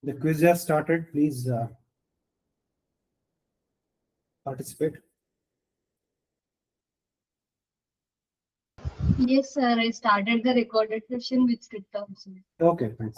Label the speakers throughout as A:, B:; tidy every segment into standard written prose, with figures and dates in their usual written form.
A: The quiz has started. Please participate.
B: Yes, sir. I started the recorded session with script also.
A: Okay, thanks.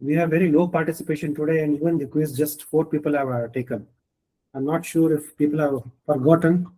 A: We have very low participation today, and even the quiz, just 4 people have taken. I'm not sure if people have forgotten.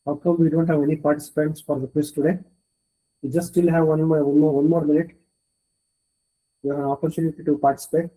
A: How come we don't have any participants for the quiz today? We just still have one more minute. You have an opportunity to participate.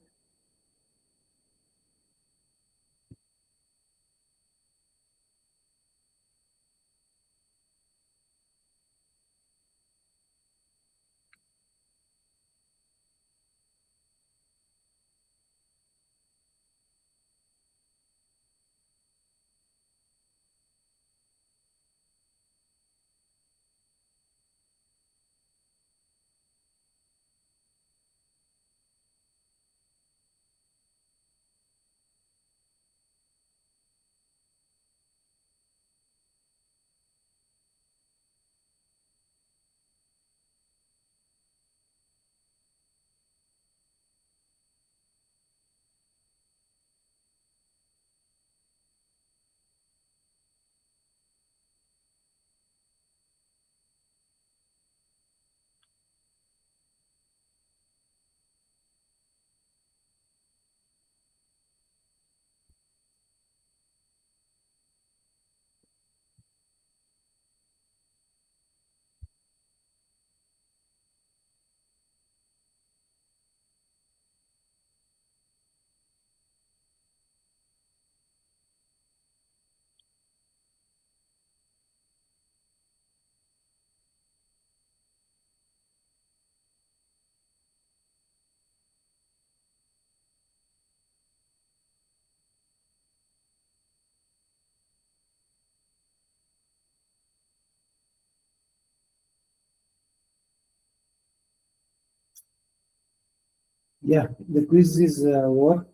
A: Yeah, the quiz is over.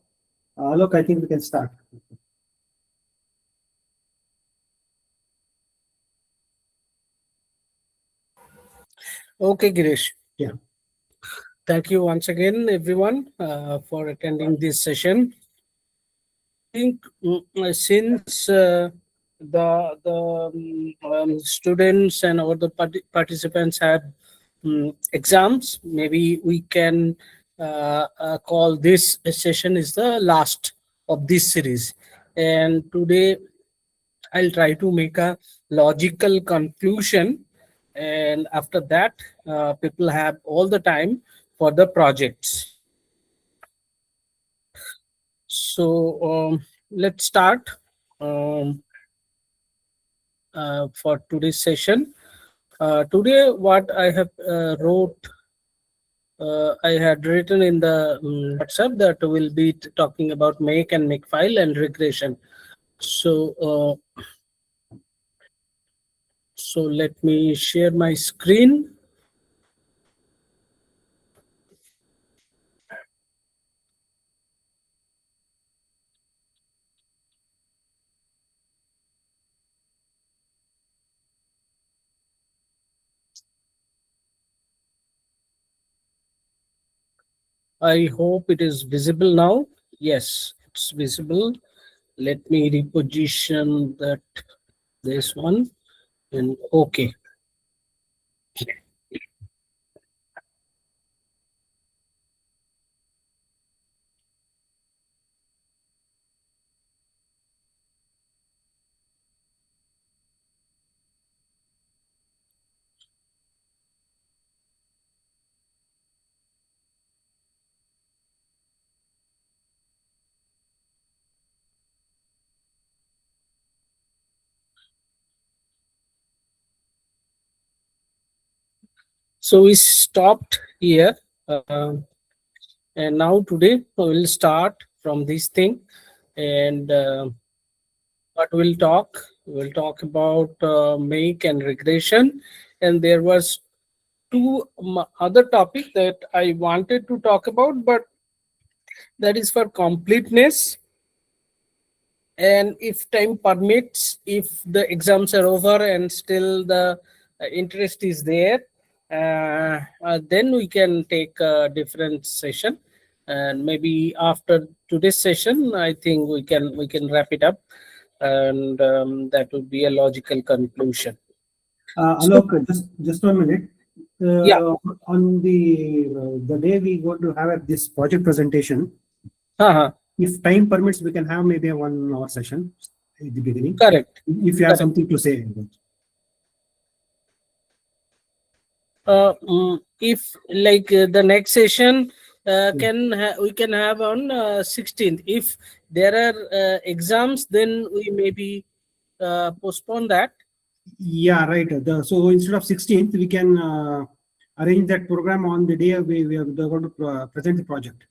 A: Look, I think we can start.
C: Okay, Girish.
A: Yeah.
C: Thank you once again, everyone, for attending this session. I think since the students and all the participants have exams, maybe we can call this session is the last of this series. And today I'll try to make a logical conclusion, and after that, people have all the time for the projects. So let's start for today's session. Today, what I have I had written in the WhatsApp that we'll be talking about make and make file and regression. So, so let me share my screen. I hope it is visible now. Yes, it's visible. Let me reposition that this one and okay. So we stopped here, and now today we will start from this thing, and what we'll talk about make and regression, and there was two other topic that I wanted to talk about, but that is for completeness. And if time permits, if the exams are over and still the interest is there, then we can take a different session, and maybe after today's session I think we can wrap it up, and that would be a logical conclusion. So,
A: Alok, just 1 minute.
C: yeah.
A: On the day we go to have this project presentation,
C: Uh-huh.
A: if time permits, we can have maybe a 1 hour session at the beginning.
C: Correct.
A: If you have something to say.
C: If like the next session we can have on 16th. If there are exams, then we maybe postpone that.
A: Yeah, right. So instead of 16th, we can arrange that program on the day we are going to present the project.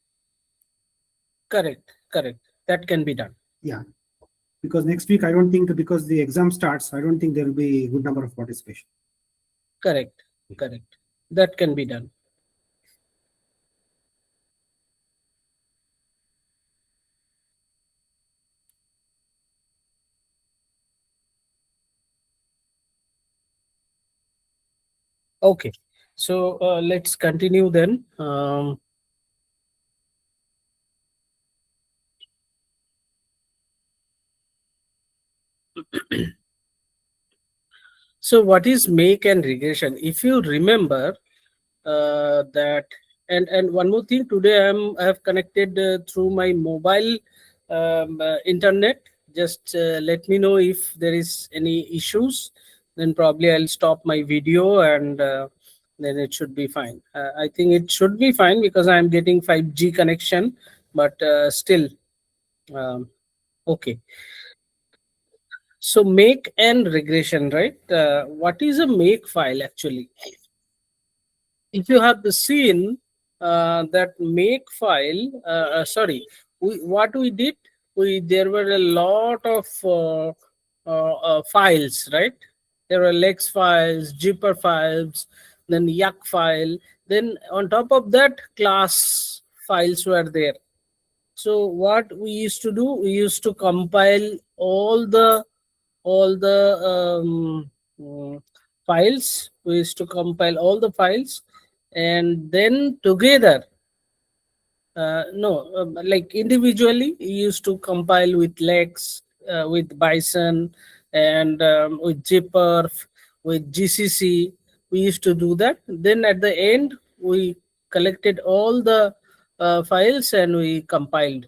C: Correct. That can be done.
A: Yeah, because next week I don't think, because the exam starts, I don't think there will be a good number of participation.
C: Correct. That can be done. Okay, so let's continue then. So what is make and regression? If you remember that, and one more thing, today I have connected through my mobile internet. Just let me know if there is any issues, then probably I'll stop my video, and then it should be fine. I think it should be fine because I'm getting 5G connection, but still um, okay. So make and regression, right? What is a make file actually? If you have seen that make file, what we did, there were a lot of files, right? There were lex files, zipper files, then yuck file, then on top of that class files were there. So what we used to do, we used to compile all the files. We used to compile all the files, and then together, no, like individually, we used to compile with Lex, with Bison, and with Jperf, with GCC. We used to do that. Then at the end, we collected all the files and we compiled,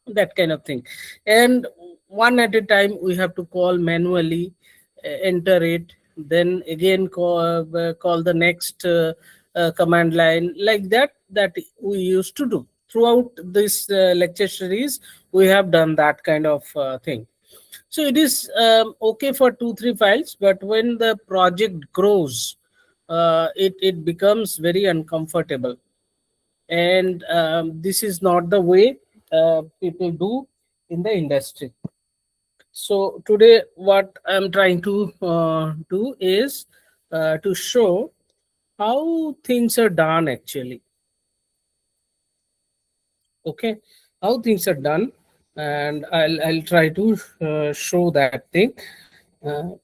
C: that kind of thing. And one at a time, we have to call manually, enter it, then again call the next command line, like that we used to do throughout this lecture series. We have done that kind of thing. So it is okay for 2 3 files, but when the project grows, it becomes very uncomfortable. And this is not the way people do in the industry. So today what I'm trying to do is to show how things are done actually. Okay, how things are done, and I'll try to show that thing. uh,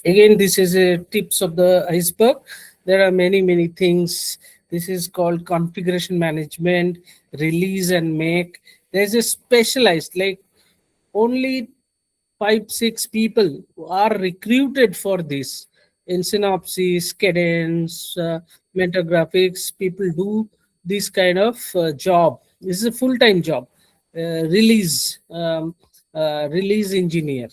C: Again, this is a tips of the iceberg. There are many things. This is called configuration management, release and make. There's a specialized, like, only 5 6 people are recruited for this. In Synopsys, Cadence, Mentor Graphics, people do this kind of job. This is a full-time job. Release engineer,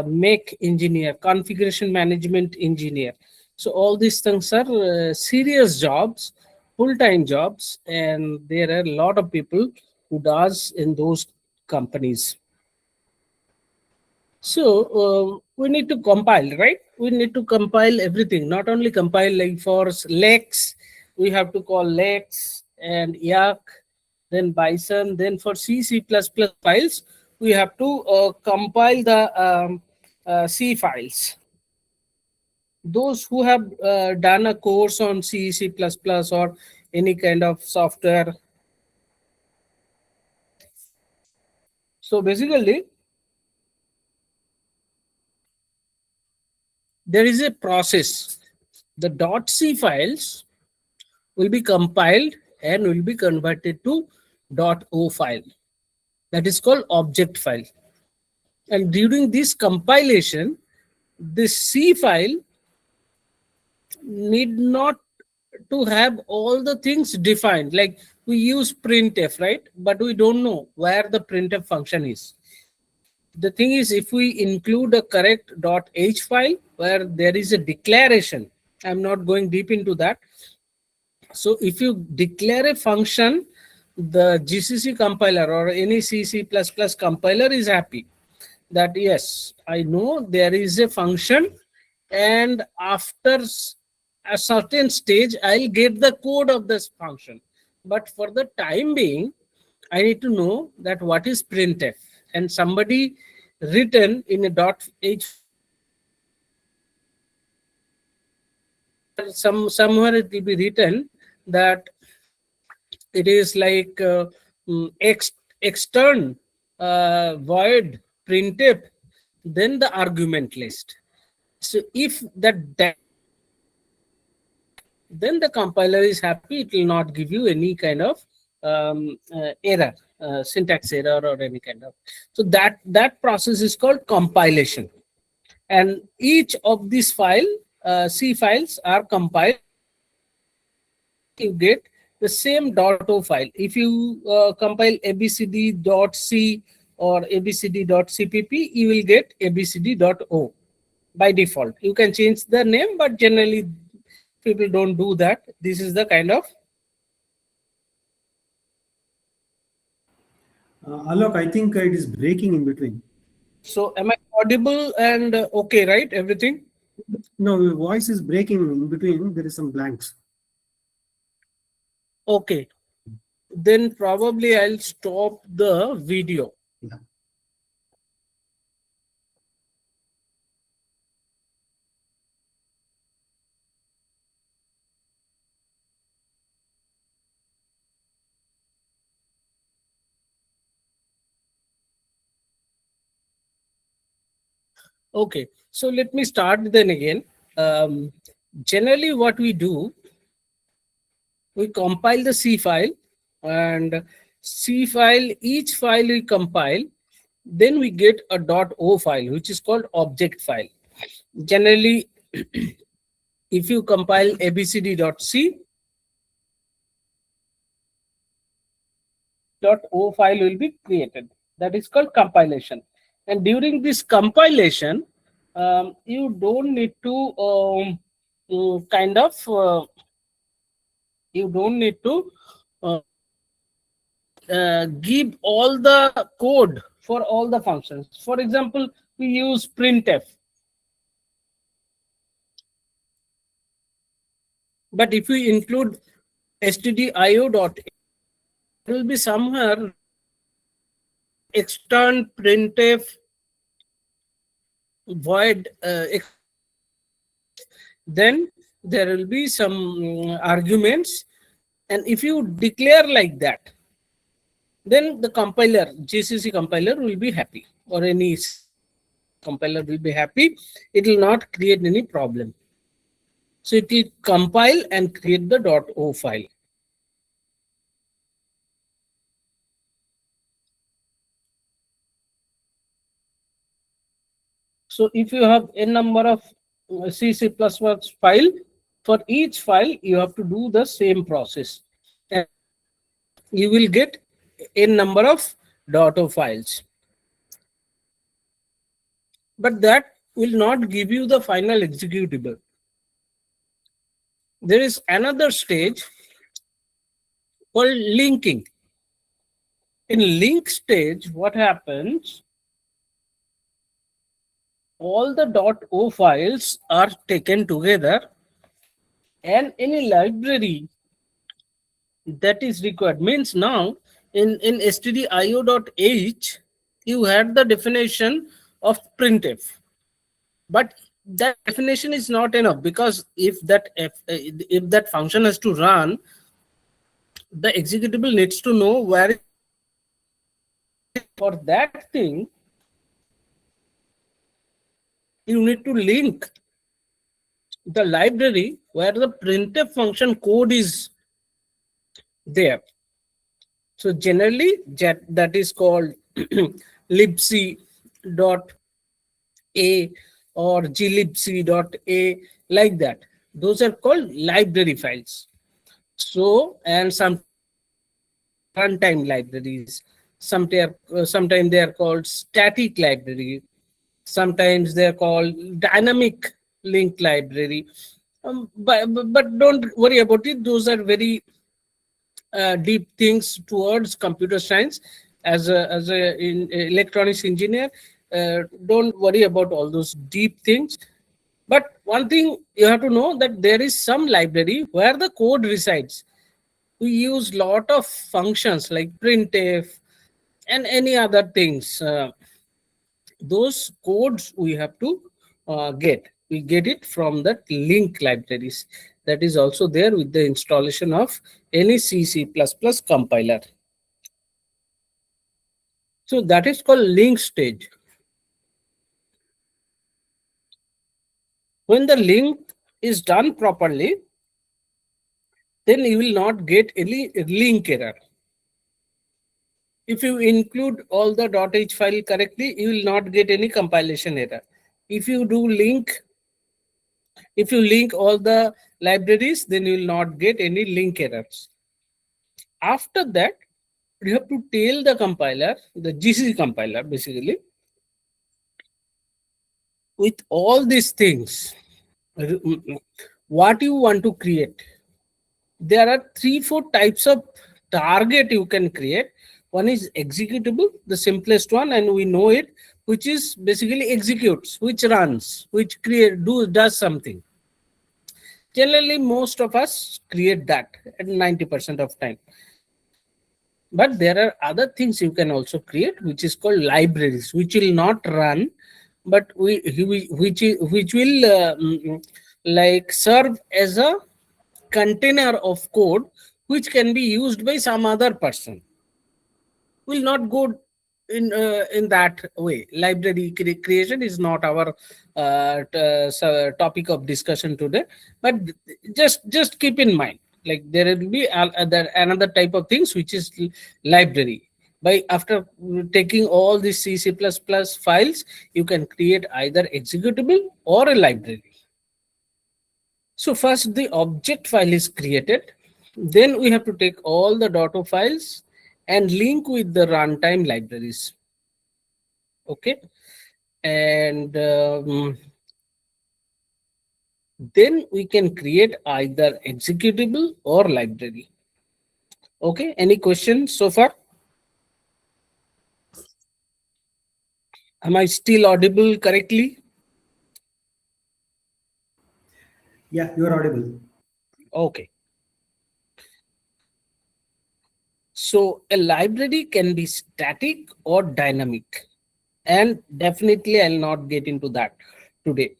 C: make engineer, configuration management engineer. So all these things are serious jobs, full-time jobs, and there are a lot of people who does in those companies. So we need to compile, right? We need to compile everything, not only compile, like for Lex, we have to call Lex and Yak, then Bison. Then for C++ files, we have to compile the C files. Those who have done a course on C++ or any kind of software. So basically, there is a process. The .c files will be compiled and will be converted to .o file. That is called object file. And during this compilation, this C file need not to have all the things defined. Like we use printf, right? But we don't know where the printf function is. The thing is, if we include a correct .h file where there is a declaration, I'm not going deep into that. So if you declare a function, the GCC compiler or any C++ compiler is happy that yes, I know there is a function, and after a certain stage, I'll get the code of this function. But for the time being, I need to know that what is printf, and somebody written in a .h, somewhere it will be written that it is like extern void printf, then the argument list. So if that then the compiler is happy, it will not give you any kind of error, syntax error or any kind of. So that process is called compilation, and each of these C files are compiled. You get the same .o file. If you compile abcd.c or abcd.cpp, you will get abcd.o by default. You can change the name, but generally people don't do that. This is the kind of.
A: Alok, I think it is breaking in between.
C: So am I audible and okay, right? Everything?
A: No, your voice is breaking in between. There is some blanks.
C: Okay. Then probably I'll stop the video.
A: Yeah.
C: Okay, so let me start then again. Generally, what we do, we compile the C file, and C file, each file we compile, then we get a .o file, which is called object file. Generally, if you compile abcd.c, .o file will be created. That is called compilation. And during this compilation, you don't need to kind of you don't need to uh, give all the code for all the functions. For example, we use printf, but if we include stdio dot, it will be somewhere extern printf void then there will be some arguments, and if you declare like that, then the compiler, GCC compiler, will be happy, or any compiler will be happy. It will not create any problem. So it will compile and create the .o file. So if you have a number of C++ file, for each file you have to do the same process, and you will get a number of .o files. But that will not give you the final executable. There is another stage called linking. In link stage, what happens? All the .o files are taken together, and any library that is required, means now in stdio.h you had the definition of printf, but that definition is not enough, because if that function has to run, the executable needs to know where. For that thing, you need to link the library where the printf function code is there. So generally that is called libc.a or glibc.a, like that. Those are called library files. So, and some runtime libraries, sometimes they are called static library, sometimes they are called dynamic link library. But don't worry about it. Those are very deep things towards computer science. As a in electronics engineer, don't worry about all those deep things. But one thing you have to know, that there is some library where the code resides. We use lot of functions like printf and any other things. Those codes we have to get. We get it from that link libraries. That is also there with the installation of any C++ compiler. So that is called link stage. When the link is done properly, then you will not get any link error. If you include all the .h file correctly, you will not get any compilation error. If you link all the libraries, then you will not get any link errors. After that, you have to tell the compiler, the GCC compiler basically, with all these things, what you want to create. There are 3-4 types of target you can create. One is executable, the simplest one, and we know it, which is basically executes, which runs, which does something. Generally, most of us create that at 90% of time. But there are other things you can also create, which is called libraries, which will not run, but which will like serve as a container of code, which can be used by some other person. Will not go in that way. Library creation is not our topic of discussion today, but just keep in mind, like there will be another type of things which is library. By after taking all these C++ files, you can create either executable or a library. So first the object file is created. Then we have to take all the .o files and link with the runtime libraries. Okay. And then we can create either executable or library. Okay. Any questions so far? Am I still audible correctly?
A: Yeah, you are audible.
C: Okay. So a library can be static or dynamic, and definitely I'll not get into that today.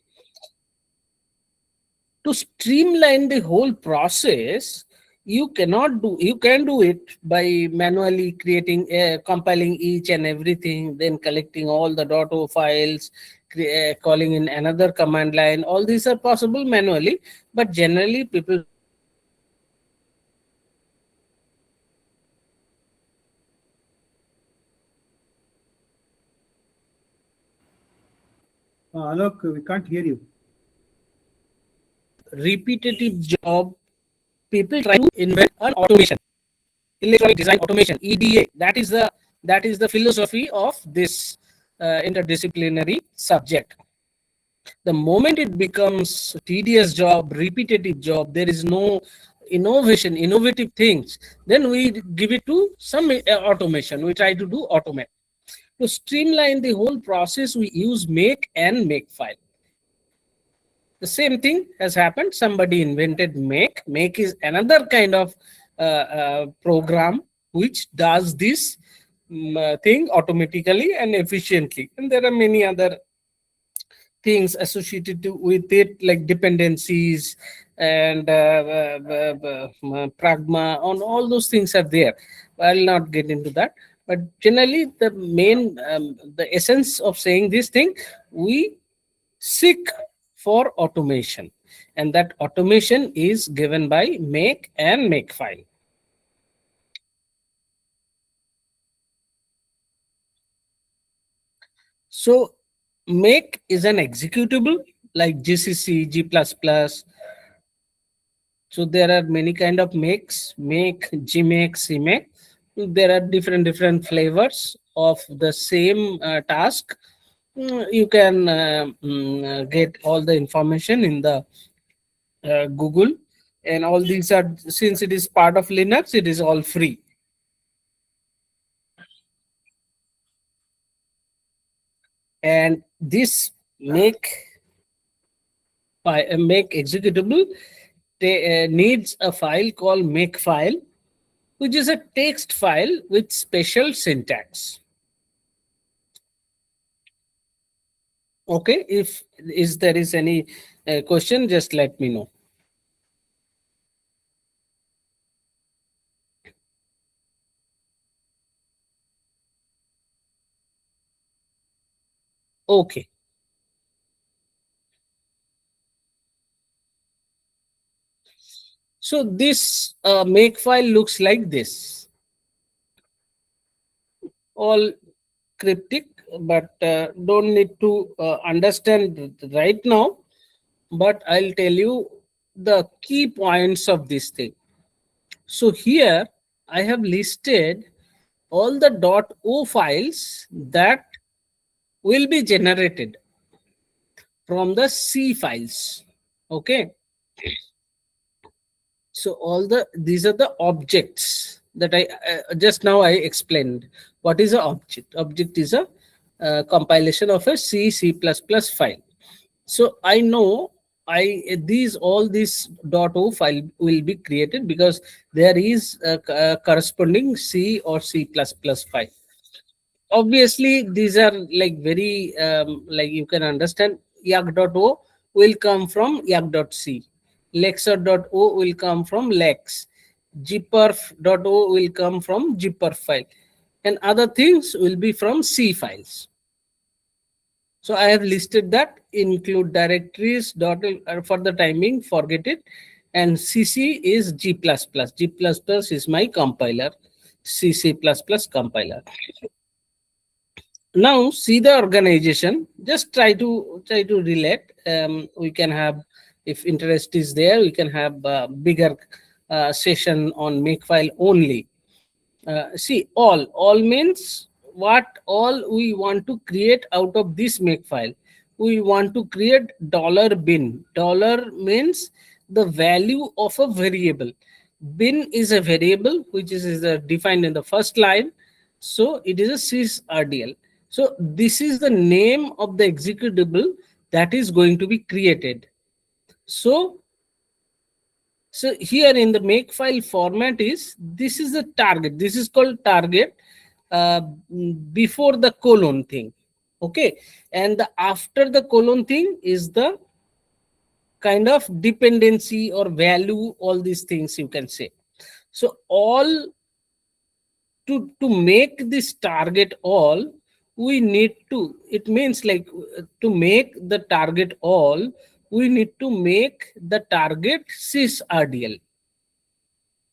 C: To streamline the whole process, you can do it by manually creating compiling each and everything, then collecting all the .o files, calling in another command line. All these are possible manually, but generally people
A: Aloke, we can't hear you.
C: repetitive job. People try to invent an automation, electronic design automation, EDA. That is the philosophy of this interdisciplinary subject. The moment it becomes tedious job, repetitive job, there is no innovative things, then we give it to some automation. We try to do automate. To streamline the whole process, we use make and makefile. The same thing has happened. Somebody invented make. Make is another kind of program which does this thing automatically and efficiently. And there are many other things associated with it, like dependencies and pragma. On all those things are there. I'll not get into that. But generally, the main, the essence of saying this thing, we seek for automation, and that automation is given by make and makefile. So make is an executable like GCC, G++. So there are many kind of makes, make, Gmake, Cmake. There are different flavors of the same task. You can get all the information in the Google, and all these are, since it is part of Linux, it is all free. And this make executable needs a file called makefile, which is a text file with special syntax. Okay, if there is any question, just let me know. Okay. So this makefile looks like this. All cryptic, but don't need to understand right now. But I'll tell you the key points of this thing. So here I have listed all the .o files that will be generated from the C files. Okay. So these are the objects that I just now I explained. What is an object? Object is a compilation of a C++ file. So I know all these .o file will be created because there is a corresponding C or C++ file. Obviously, these are like very like you can understand. Yak.o will come from yak.c. Lexer.o will come from lex. Gperf.o will come from gperf file. and other things will be from C files. So I have listed that, include directories, for the timing, forget it. And CC is G++. G++ is my compiler, CC++ compiler. Now see the organization, just try to relate. We can have, if interest is there, we can have a bigger session on makefile only. See, all means what all we want to create out of this makefile. We want to create $bin. Dollar means the value of a variable. Bin is a variable which is defined in the first line. So it is a sysrdl. So this is the name of the executable that is going to be created. So here in the makefile format this is the target. This is called target before the colon thing. Okay. And after the colon thing is the kind of dependency or value, all these things you can say. So all to make this target all, we need to, it means like to make the target all, we need to make the target sysrdl.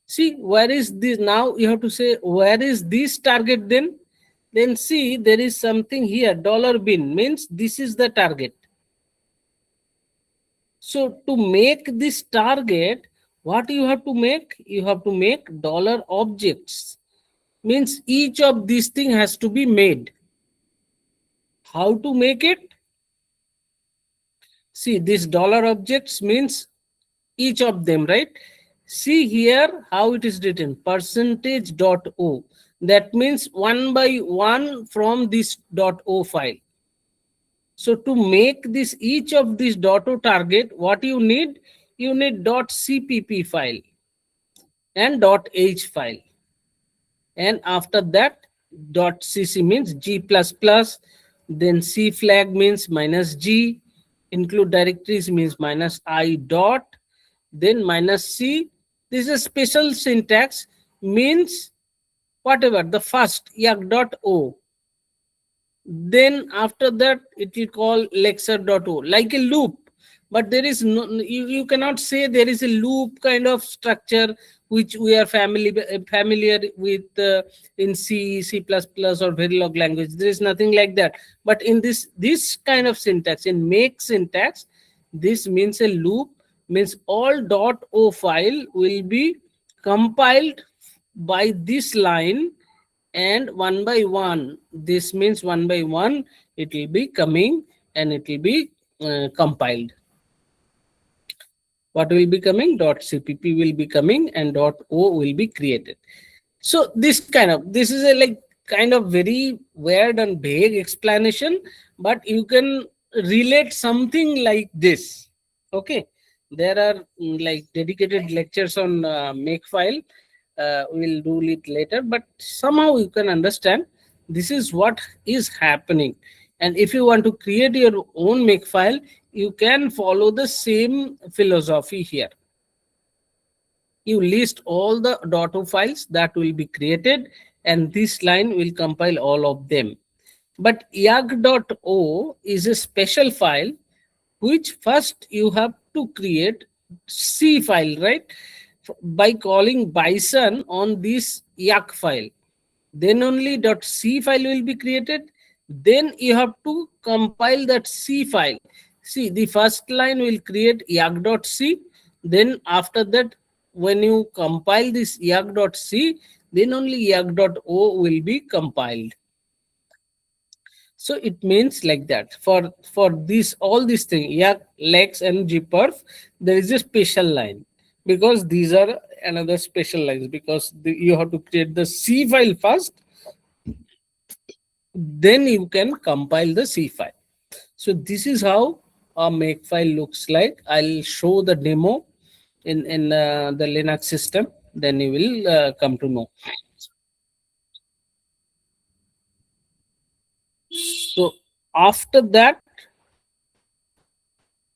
C: See, where is this? Now you have to say, where is this target then? Then see, there is something here, $bin means this is the target. So to make this target, what you have to make? You have to make $objects. Means each of these things has to be made. How to make it? See, this $objects means each of them, right? See here how it is written, %.o. That means one by one from this .o file. So to make this, each of these .o target, what you need? You need .cpp file and .h file. And after that, .cc means G++, then C flag means -G, include directories means -I dot, then -C. This is a special syntax, means whatever, the first yak.o. Then after that, it will call lecture.o, like a loop. But there is no, you cannot say there is a loop kind of structure which we are familiar with in C, C++ or Verilog language. There is nothing like that. But in this kind of syntax, in make syntax, this means a loop, means all .o file will be compiled by this line, and one by one, this means one by one, it will be coming and it will be compiled. What will be coming? .cpp will be coming and .o will be created. So this is a like kind of very weird and vague explanation, but you can relate something like this. Okay, there are like dedicated lectures on makefile. We'll do it later, but somehow you can understand this is what is happening. And if you want to create your own makefile, you can follow the same philosophy here. You list all the .o files that will be created, and this line will compile all of them. But yak.o is a special file which first you have to create C file, right? By calling bison on this yak file. Then only .c file will be created. Then you have to compile that C file. See, the first line will create yak.c. Then after that, when you compile this yak.c, then only yak.o will be compiled. So it means like that. For this, all these things, yak, lex, and gperf, there is a special line, because these are another special lines, because you have to create the C file first, then you can compile the C file. So this is how a makefile looks like. I'll show the demo in the Linux system, then you will come to know. So after that,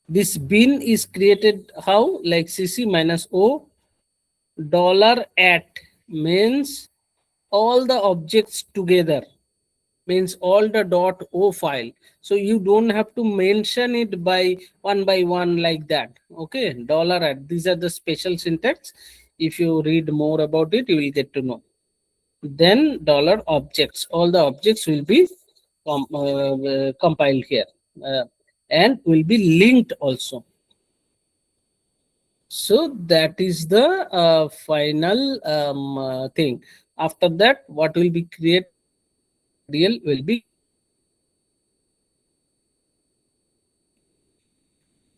C: this bin is created how? Like cc -o $@ means all the objects together, means all the .o file. So you don't have to mention it by one like that. Okay, $@. These are the special syntax. If you read more about it, you will get to know. Then $objects. All the objects will be compiled here and will be linked also. So that is the final thing. After that, what will be created real will be.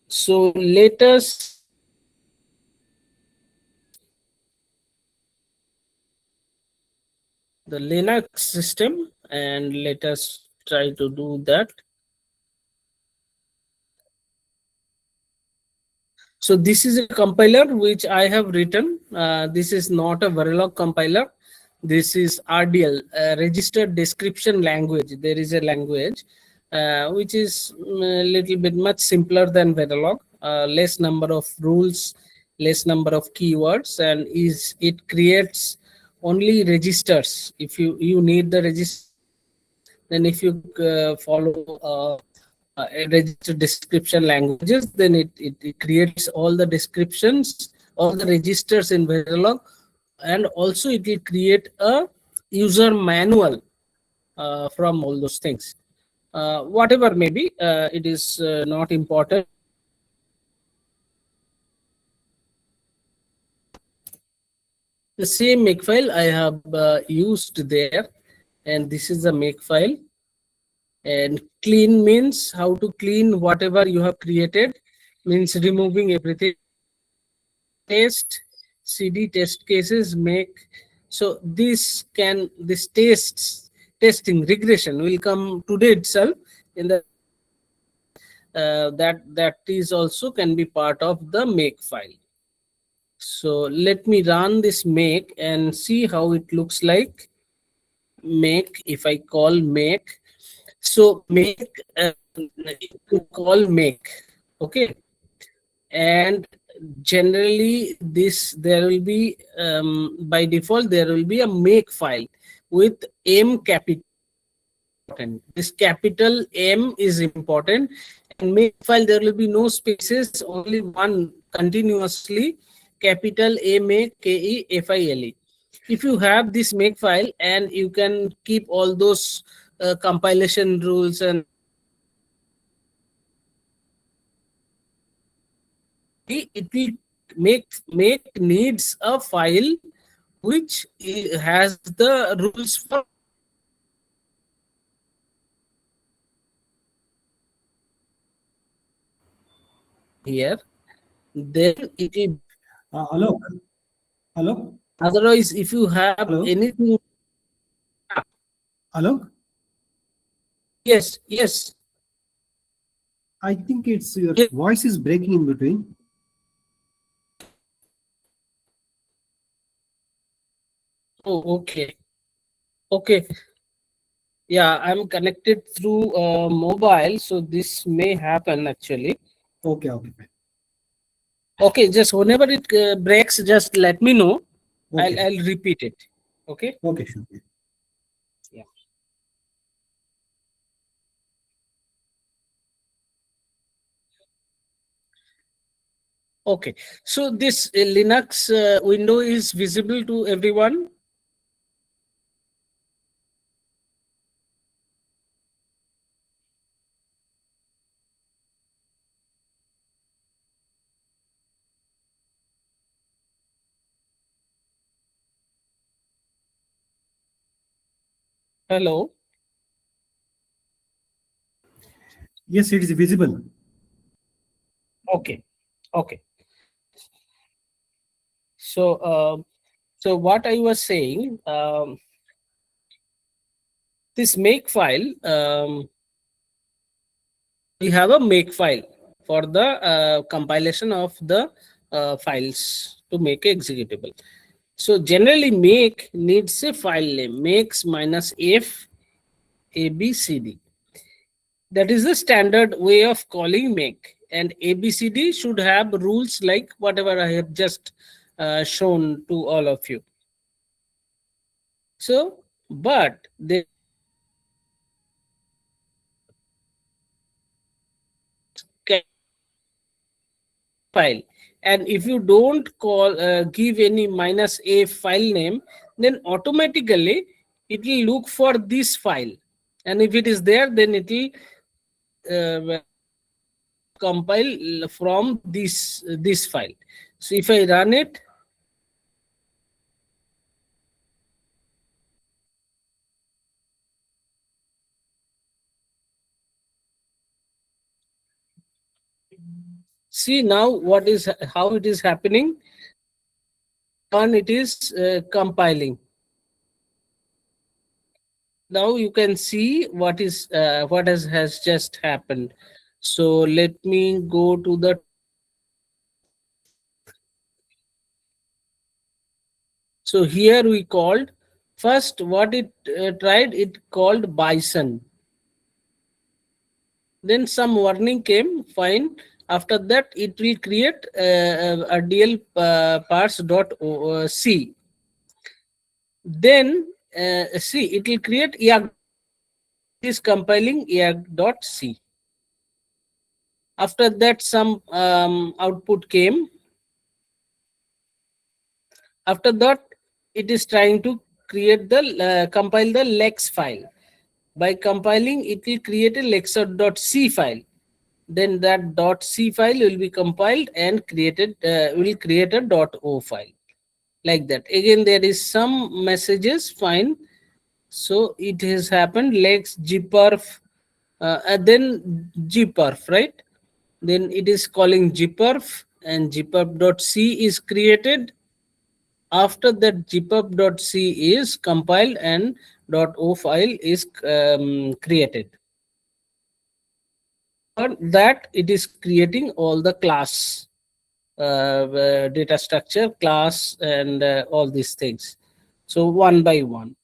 C: So let us the Linux system and let us try to do that. So this is a compiler which I have written. This is not a Verilog compiler. This is RDL, Registered Description Language. There is a language which is a little bit much simpler than Verilog. Less number of rules, less number of keywords, and it creates only registers. If you need the register, then if you follow registered description languages, then it creates all the descriptions, all the registers in Verilog, and also it will create a user manual from all those things. Whatever maybe, it is not important. The same makefile I have used there, and this is the makefile. And clean means how to clean whatever you have created, means removing everything. Test, CD test cases make. So this testing regression will come today itself in the that is also can be part of the make file. So let me run this make and see how it looks like. Make, if I call make, so make to call make, okay, and generally this there will be by default there will be a make file with M capital. This capital M is important, and make file there will be no spaces, only one continuously capital MAKEFILE. If you have this make file and you can keep all those compilation rules, and it will make needs a file which has the rules for here. Then it will.
A: Aloke, Aloke,
C: Otherwise, if you have
A: Hello?
C: anything,
A: Aloke,
C: yes.
A: I think it's your
C: Yes.
A: voice is breaking in between.
C: Oh, okay. Yeah, I'm connected through mobile, so this may happen actually.
A: Okay, fine.
C: Okay, just whenever it breaks, just let me know.
A: Okay,
C: I'll repeat it. Okay.
A: okay, sure.
C: Yeah. Okay. So this Linux window is visible to everyone. Hello.
A: Yes, it is visible.
C: Okay. So so what I was saying, this make file, we have a make file for the compilation of the files to make executable. So generally make needs a file name, makes -f abcd. That is the standard way of calling make, and abcd should have rules like whatever I have just shown to all of you. So, but the file, and if you don't call give any -a file name, then automatically it will look for this file, and if it is there, then it will compile from this file. So if I run it, see now what is how it is happening. One, it is compiling. Now you can see what is what has just happened. So let me go to the, so here we called first what it tried, it called bison, then some warning came, fine. After that it will create a dl parts dot c, then see it will create yak, is compiling yak dot c. After that some output came. After that it is trying to create the compile the lex file. By compiling, it will create a lexer.c file. Then that .c file will be compiled and created, will create a .o file, like that. Again, there is some messages, fine. So it has happened lex gperf, and then gperf, right? Then it is calling gperf, and gperf.c is created. After that, gperf.c is compiled and .o file is created. For that, it is creating all the class, data structure, class, and all these things. So one by one.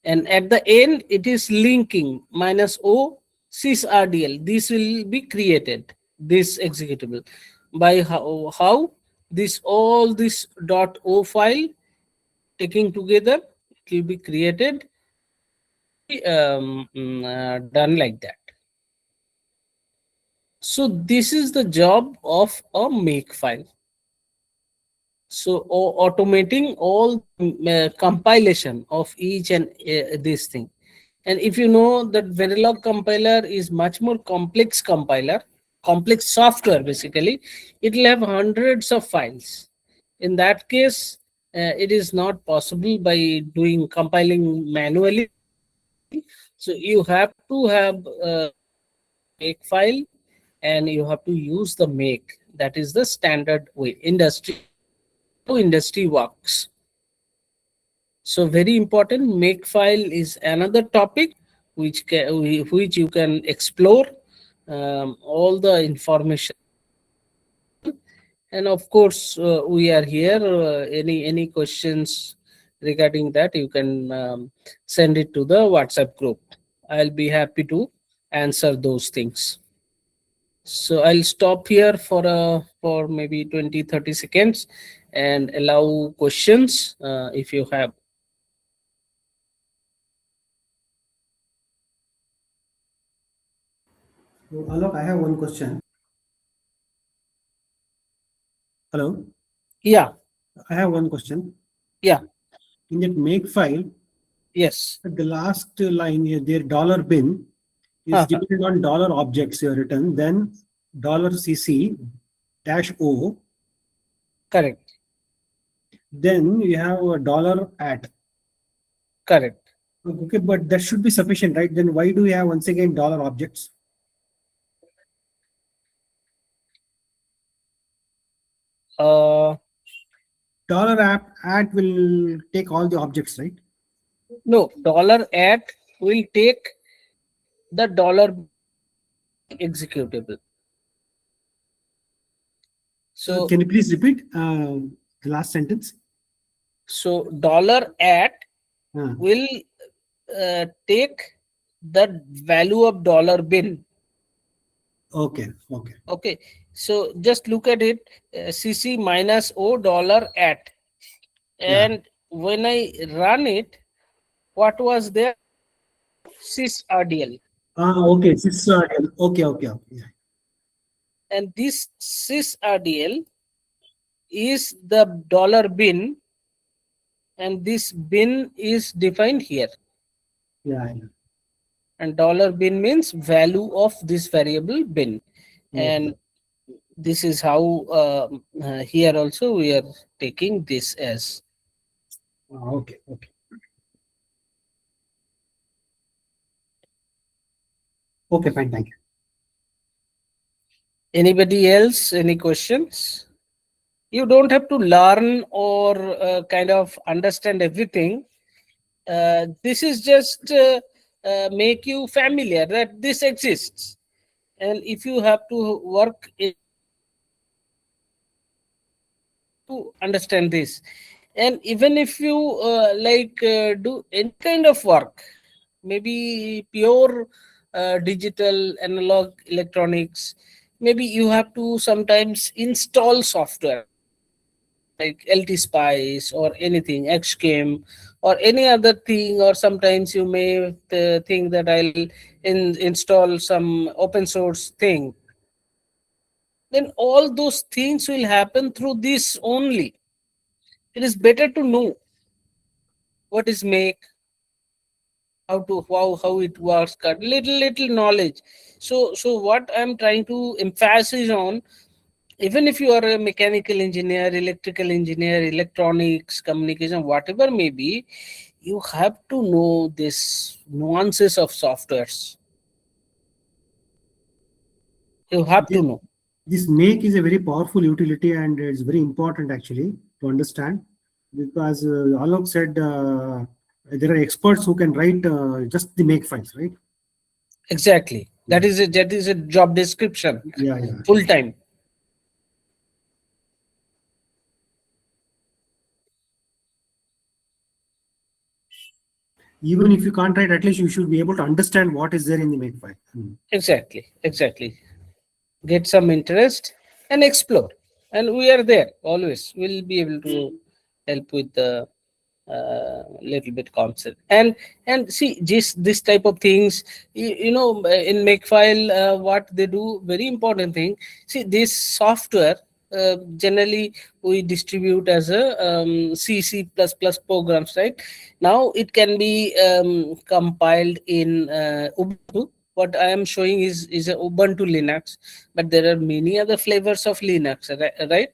C: And at the end, it is linking -o sysrdl. This will be created, this executable. By how this all this .o file taking together, it will be created, done like that. So this is the job of a make file. So automating all compilation of each and this thing. And if you know that Verilog compiler is much more complex compiler, complex software basically, it will have hundreds of files. In that case, it is not possible by doing compiling manually. So you have to have a make file, and you have to use the make. That is the standard way industry works. So very important, make file is another topic which which you can explore all the information. And of course we are here, any questions regarding that, you can send it to the WhatsApp group. I'll be happy to answer those things. So I'll stop here for maybe 20-30 seconds and allow questions if you have.
A: So, Alok, I have one question. Hello?
C: Yeah.
A: I have one question.
C: Yeah.
A: In that make file,
C: Yes.
A: the last line here, their dollar bin is dependent on dollar objects you written, then $cc -o.
C: Correct.
A: Then you have a $@.
C: Correct.
A: Okay, but that should be sufficient, right? Then why do we have once again dollar objects? $@ will take all the objects, right?
C: No, $@ will take the dollar executable. So
A: can you please repeat the last sentence?
C: So $@ will take the value of dollar bin.
A: Okay. Okay.
C: Okay. So just look at it, cc -o $@. And when I run it, what was there? Sys RDL.
A: Okay. This, okay. Okay. Okay. Yeah.
C: And this sys RDL is the dollar bin, and this bin is defined here.
A: Yeah. Yeah.
C: And dollar bin means value of this variable bin.
A: Okay.
C: And this is how here also we are taking this as.
A: Okay. Okay. Okay. Fine. Thank you.
C: Anybody else? Any questions? You don't have to learn or kind of understand everything. This is just make you familiar that this exists. And if you have to work to understand this, and even if you do any kind of work, maybe pure digital analog electronics, maybe you have to sometimes install software like LT Spice or anything, XChem or any other thing, or sometimes you may think that I'll install some open source thing. Then all those things will happen through this only. It is better to know what is make, how it works, got little knowledge. So what I'm trying to emphasize on, even if you are a mechanical engineer, electrical engineer, electronics, communication, whatever may be, you have to know this nuances of softwares. You have to know.
A: This make is a very powerful utility, and it's very important actually to understand, because Alok said there are experts who can write just the make files, right?
C: Exactly. That is a job description,
A: Yeah, yeah.
C: full time.
A: Even if you can't write, at least you should be able to understand what is there in the make file.
C: Exactly. Get some interest and explore. And we are there always. We'll be able to help with the little bit concept. And see, this type of things, in Makefile, what they do, very important thing. See, this software generally we distribute as a C programs, right? Now it can be compiled in Ubuntu. What I am showing is a Ubuntu Linux, but there are many other flavors of Linux, right?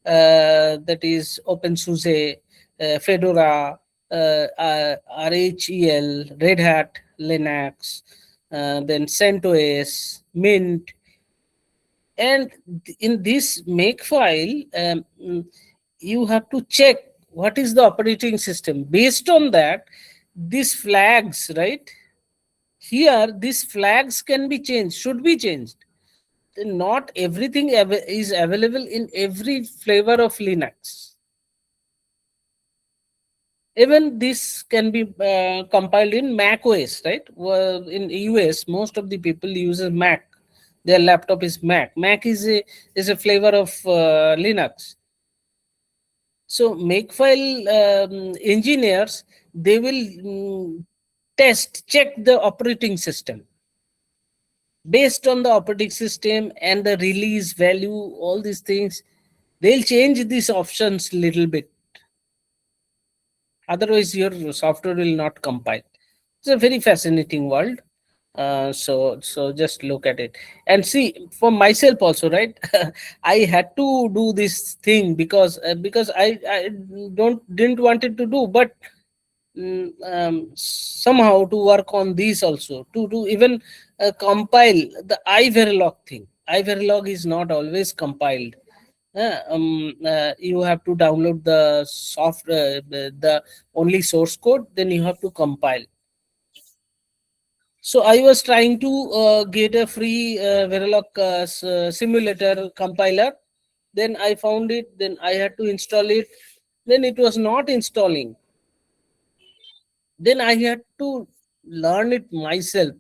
C: That is OpenSUSE, Fedora, RHEL, Red Hat, Linux, then CentOS, Mint. And in this Makefile, you have to check what is the operating system. Based on that, these flags, right? Here, these flags can be changed, should be changed. Not everything is available in every flavor of Linux. Even this can be compiled in Mac OS, right? Well, in US, most of the people uses Mac. Their laptop is Mac. Mac is a flavor of Linux. So Makefile engineers, they will check the operating system. Based on the operating system and the release value, all these things, they'll change these options little bit. Otherwise, your software will not compile. It's a very fascinating world. So just look at it and see for myself also, right? I had to do this thing because I didn't wanted to do, but somehow to work on these also to even compile the iVerilog thing. iVerilog is not always compiled. You have to download the software, the only source code, then you have to compile. So I was trying to get a free Verilog simulator compiler. Then I found it. Then I had to install it. Then it was not installing. Then I had to learn it myself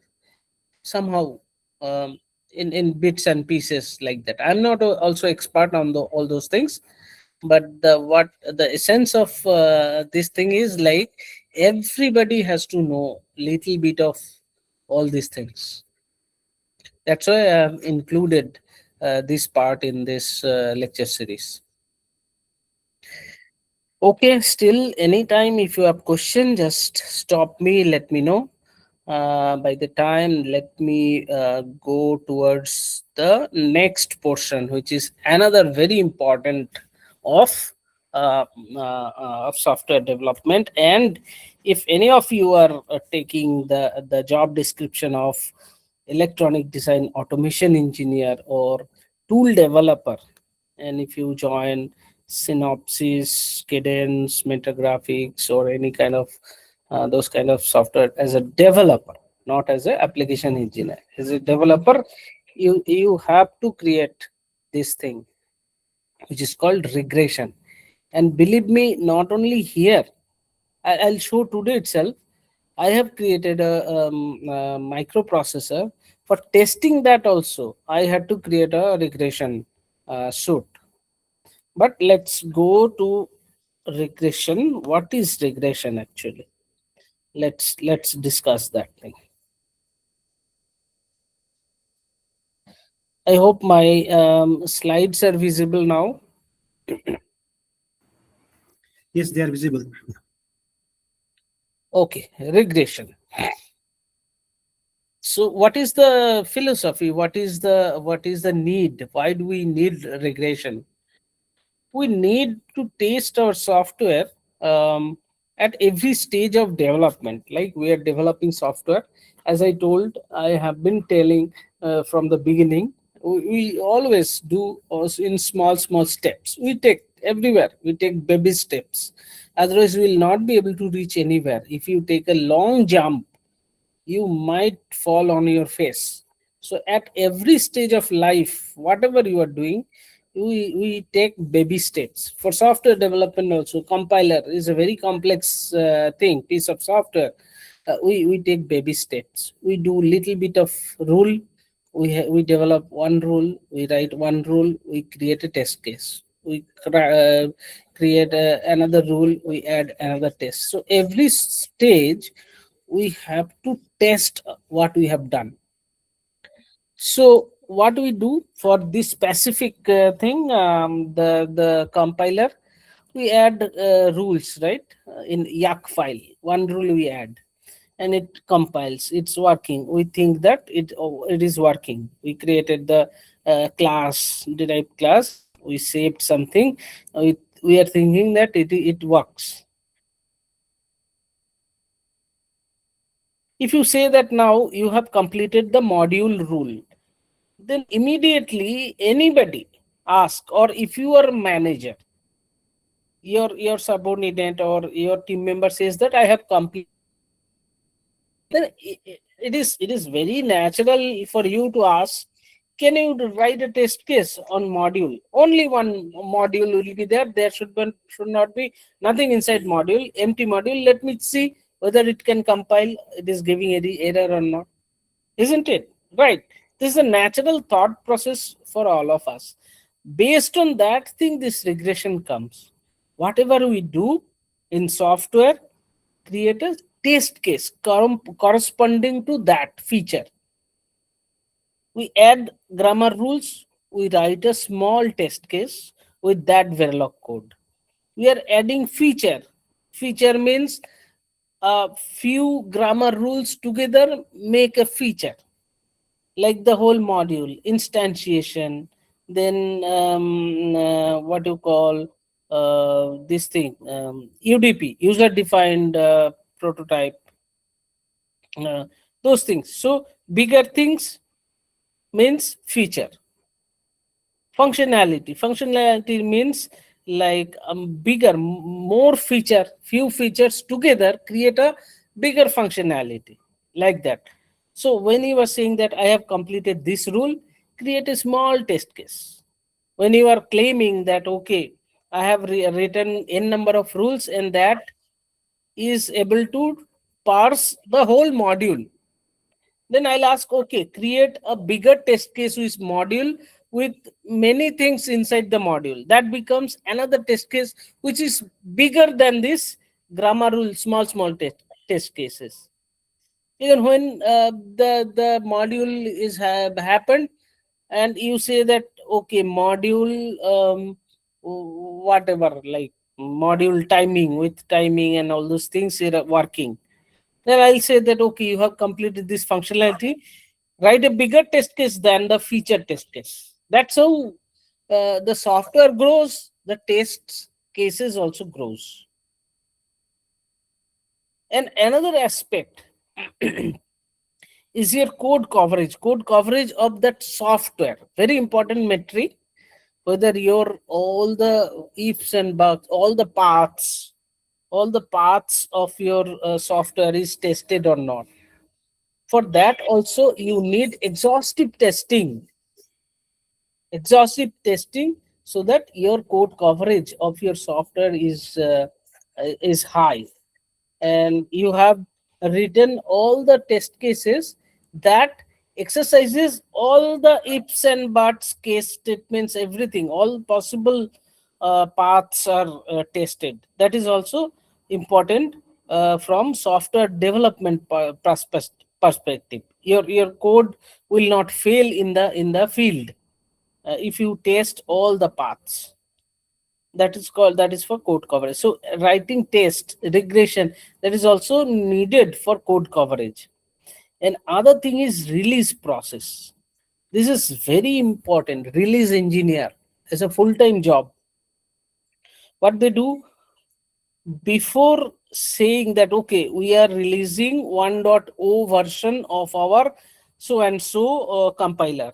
C: somehow, in bits and pieces like that. I'm not also expert on all those things. But the essence of this thing is like everybody has to know little bit of all these things. That's why I have included this part in this lecture series. Okay, still anytime if you have question, just stop me, let me know. By the time, let me go towards the next portion, which is another very important of of software development. And if any of you are taking the job description of electronic design automation engineer or tool developer, and if you join Synopsys, Cadence, Metagraphics, or any kind of those kind of software as a developer, not as an application engineer. As a developer, you have to create this thing which is called regression. And believe me, not only here, I'll show today itself. I have created a microprocessor for testing that also. I had to create a regression suite. But let's go to regression. What is regression actually? Let's discuss that thing. I hope my slides are visible now.
A: Yes, they are visible.
C: Okay, regression. So what is the philosophy? What is the need? Why do we need regression? We need to test our software at every stage of development. Like we are developing software, as I told, I have been telling from the beginning, we always do also in small steps. We take everywhere, we take baby steps. Otherwise we will not be able to reach anywhere. If you take a long jump, you might fall on your face. So at every stage of life, whatever you are doing, we take baby steps. For software development also, compiler is a very complex thing, piece of software. We take baby steps. We do little bit of rule. We develop one rule, we write one rule, we create a test case. We create another rule, we add another test. So every stage we have to test what we have done. So what we do for this specific thing, the compiler, we add rules, right? In YAC file, one rule we add, and it compiles. It's working. We think that it is working. We created the class, derived class. We saved something. We are thinking that it works. If you say that now you have completed the module rule, then immediately anybody ask, or if you are a manager, your subordinate or your team member says that I have completed, then it is very natural for you to ask, can you write a test case on module? Only one module will be there. There should not be nothing inside module, empty module. Let me see whether it can compile, it is giving any error or not, isn't it? Right. This is a natural thought process for all of us. Based on that thing, this regression comes. Whatever we do in software, create a test case corresponding to that feature. We add grammar rules, we write a small test case with that Verilog code. We are adding feature. Feature means a few grammar rules together make a feature, like the whole module instantiation. Then what you call this thing, UDP, user defined prototype, those things. So bigger things means feature. Functionality means like bigger, more feature, few features together create a bigger functionality, like that. So when you are saying that I have completed this rule, create a small test case. When you are claiming that okay, I have written n number of rules and that is able to parse the whole module, then I'll ask, okay, create a bigger test case with module with many things inside the module. That becomes another test case which is bigger than this grammar rule small test cases. Even when the module is have happened, and you say that okay, module whatever, like module timing, with timing and all those things are working, then I'll say that okay, you have completed this functionality. Write a bigger test case than the feature test case. That's how the software grows, the test cases also grows. And another aspect is your code coverage of that software. Very important metric, whether your all the ifs and buts, all the paths of your software is tested or not. For that also you need exhaustive testing, so that your code coverage of your software is high, and you have written all the test cases that exercises all the ifs and buts, case statements, everything, all possible paths are tested. That is also important from software development perspective. Your code will not fail in the field if you test all the paths. That is for code coverage. So writing test regression, that is also needed for code coverage. And other thing is release process. This is very important. Release engineer is a full-time job. What they do before saying that okay, we are releasing 1.0 version of our so and so compiler,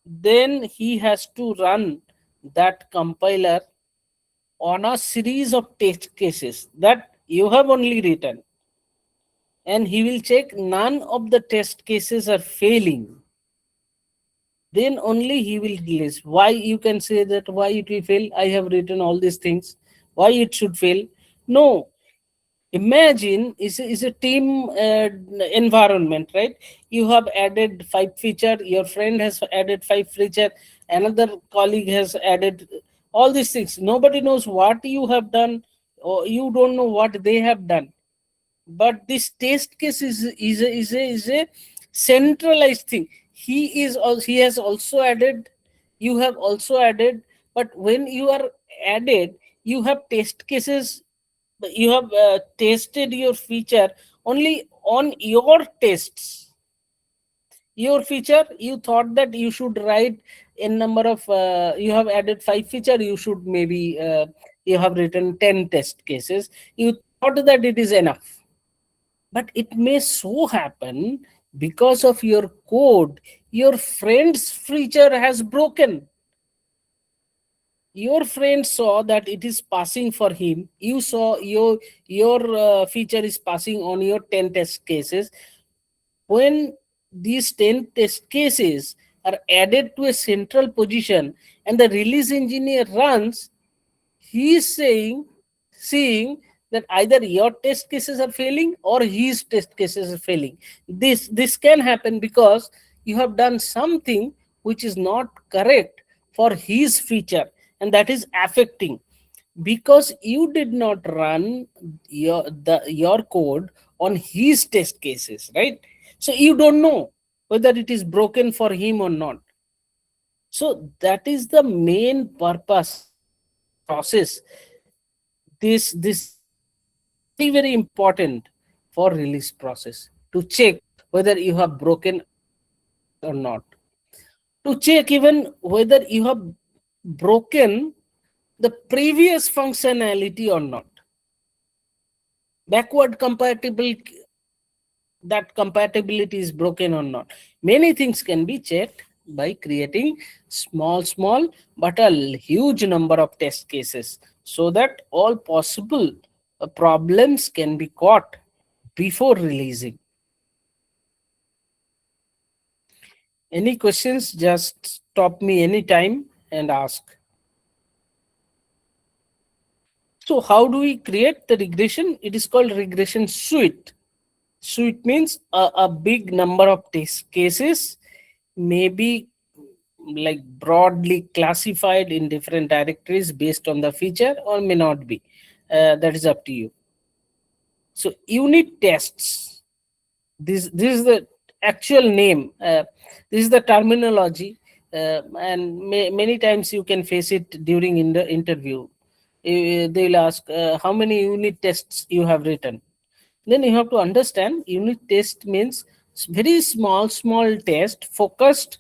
C: then he has to run that compiler on a series of test cases that you have only written, and he will check none of the test cases are failing. Then only he will release. Why you can say that why it will fail? I have written all these things. Why it should fail? No. Imagine is a team environment, right? You have added 5 feature, your friend has added 5 feature, another colleague has added all these things. Nobody knows what you have done, or you don't know what they have done. But this test case is a centralized thing. He has also added, you have also added, but when you are added, you have test cases, you have tested your feature only on your tests. Your feature, you thought that you should write in number of you have added 5 feature, you should maybe you have written 10 test cases, you thought that it is enough. But it may so happen, because of your code, your friend's feature has broken. Your friend saw that it is passing for him, you saw your feature is passing on your 10 test cases. When these 10 test cases are added to a central position and the release engineer runs, he is seeing that either your test cases are failing or his test cases are failing. This can happen because you have done something which is not correct for his feature, and that is affecting, because you did not run your code on his test cases, right? So you don't know whether it is broken for him or not. So that is the main purpose of this process. This is very important for release process, to check whether you have broken or not, to check even whether you have broken the previous functionality or not, backward compatible, that compatibility is broken or not. Many things can be checked by creating small but a huge number of test cases, so that all possible problems can be caught before releasing. Any questions, just stop me anytime and ask. So how do we create the regression? It is called regression suite. Suite means a big number of test cases, maybe like broadly classified in different directories based on the feature, or may not be. That is up to you. So unit tests, this is the actual name, this is the terminology, and many times you can face it during in the interview. They will ask how many unit tests you have written. Then you have to understand unit test means very small test focused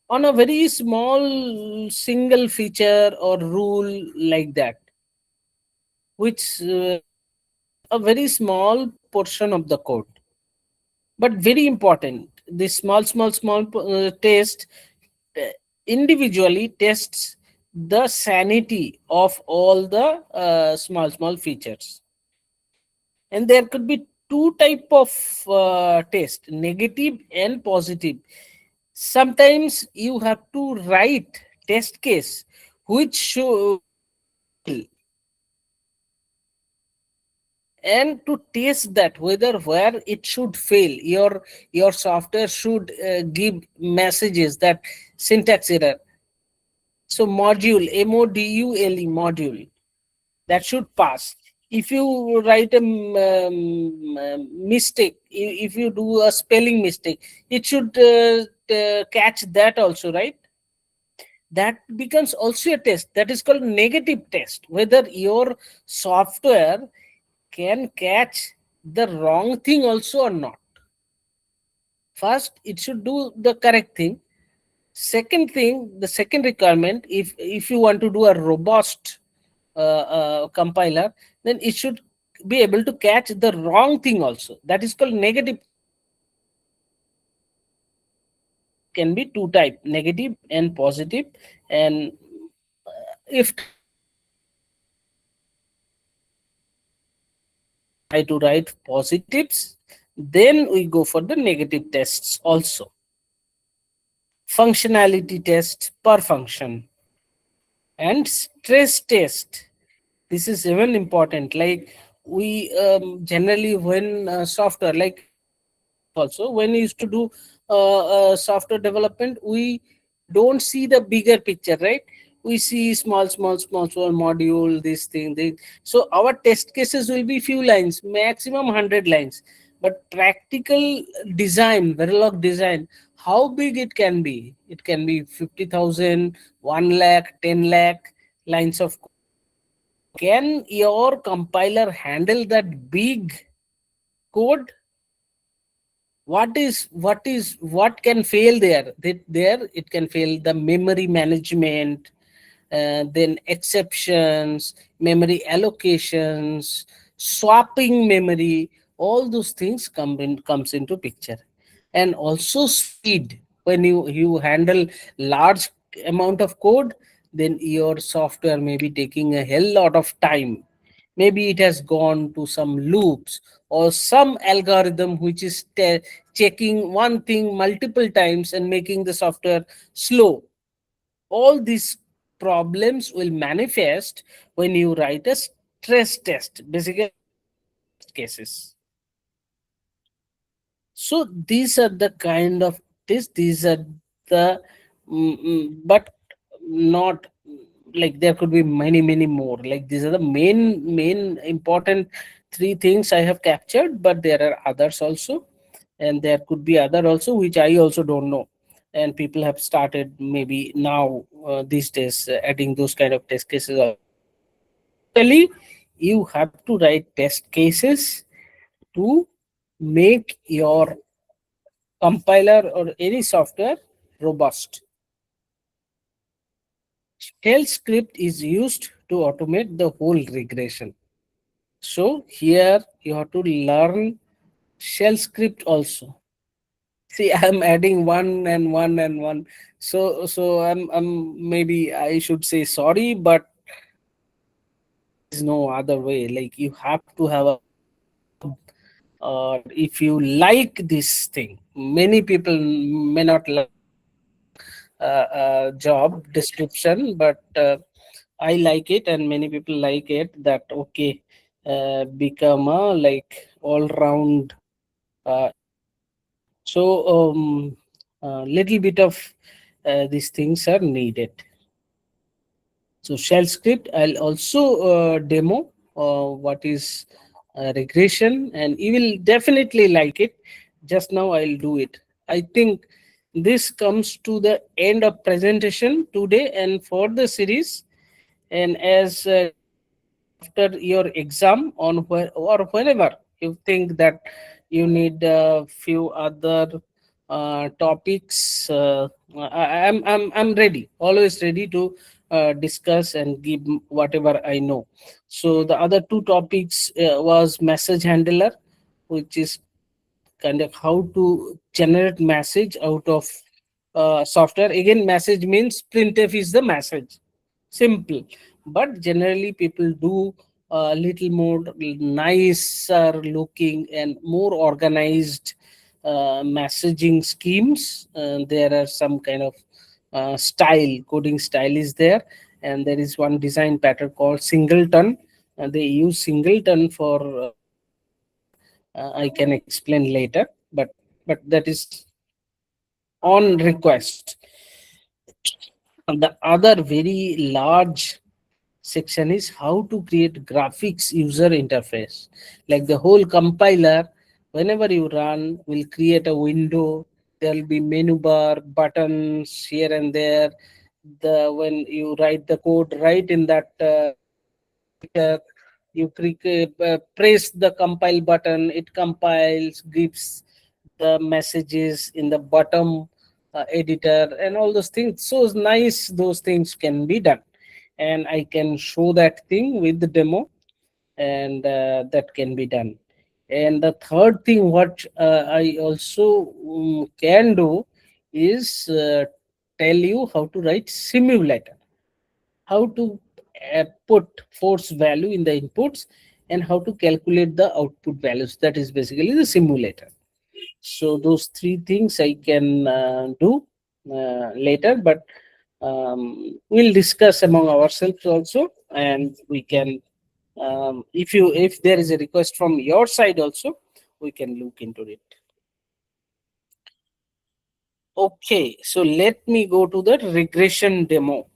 C: on a very small single feature or rule, like that, which a very small portion of the code, but very important. This small test uh, individually tests the sanity of all the small features. And there could be two type of test, negative and positive. Sometimes you have to write test case which show, and to test that whether where it should fail, your software should give messages that syntax error. So module, module, module, that should pass. If you write a mistake, if you do a spelling mistake, it should catch that also, right? That becomes also a test, that is called negative test, whether your software can catch the wrong thing also or not. First it should do the correct thing. Second thing, the second requirement, if you want to do a robust compiler, then it should be able to catch the wrong thing also. That is called negative. Can be two type, negative and positive. And if try to write positives, then we go for the negative tests also. Functionality test per function and stress test. This is even important. Like we generally, when software, like also when we used to do software development, we don't see the bigger picture, right? We see small module, this thing. So our test cases will be few lines, maximum 100 lines. But practical design, Verilog design, how big it can be? It can be 50,000, 1 lakh, 10 lakh lines of code. Can your compiler handle that big code? What can fail there? There it can fail the memory management, then exceptions, memory allocations, swapping memory. All those things comes into picture. And also speed. When you handle large amount of code, then your software may be taking a hell lot of time. Maybe it has gone to some loops or some algorithm which is checking one thing multiple times and making the software slow. All these problems will manifest when you write a stress test, basically cases. So these are the kind of tests. These are the but not like, there could be many more. Like these are the main important three things I have captured, but there are others also, and there could be other also which I also don't know. And people have started maybe now these days adding those kind of test cases. Actually, you have to write test cases to make your compiler or any software robust. Shell script is used to automate the whole regression. So here you have to learn shell script also. See, I'm adding one and one and one. So I'm maybe I should say sorry, but there's no other way. Like you have to have a, if you like this thing. Many people may not like job description, but I like it, and many people like it. That okay, become a like all round. Uh, so little bit of these things are needed. So shell script, I'll also demo what is regression, and you will definitely like it. Just now I'll do it. I think this comes to the end of presentation today and for the series. And as after your exam on where or whenever you think that you need a few other topics, I'm ready, always ready to discuss and give whatever I know. So the other two topics was message handler, which is kind of how to generate message out of software. Again, message means printf is the message, simple, but generally people do a little more nicer looking and more organized messaging schemes. There are some kind of style, coding style is there, and there is one design pattern called singleton. They use singleton for I can explain later, but that is on request. And the other very large section is how to create graphics user interface. Like the whole compiler, whenever you run, will create a window. There'll be menu bar, buttons here and there. The when you write the code right in that editor, you press the compile button, it compiles, gives the messages in the bottom editor, and all those things. So nice, those things can be done, and I can show that thing with the demo, and that can be done. And the third thing what I also can do is tell you how to write simulator, how to put force value in the inputs, and how to calculate the output values. That is basically the simulator. So those three things I can do later, but we'll discuss among ourselves also, and we can if there is a request from your side also, we can look into it. Okay, so let me go to the regression demo.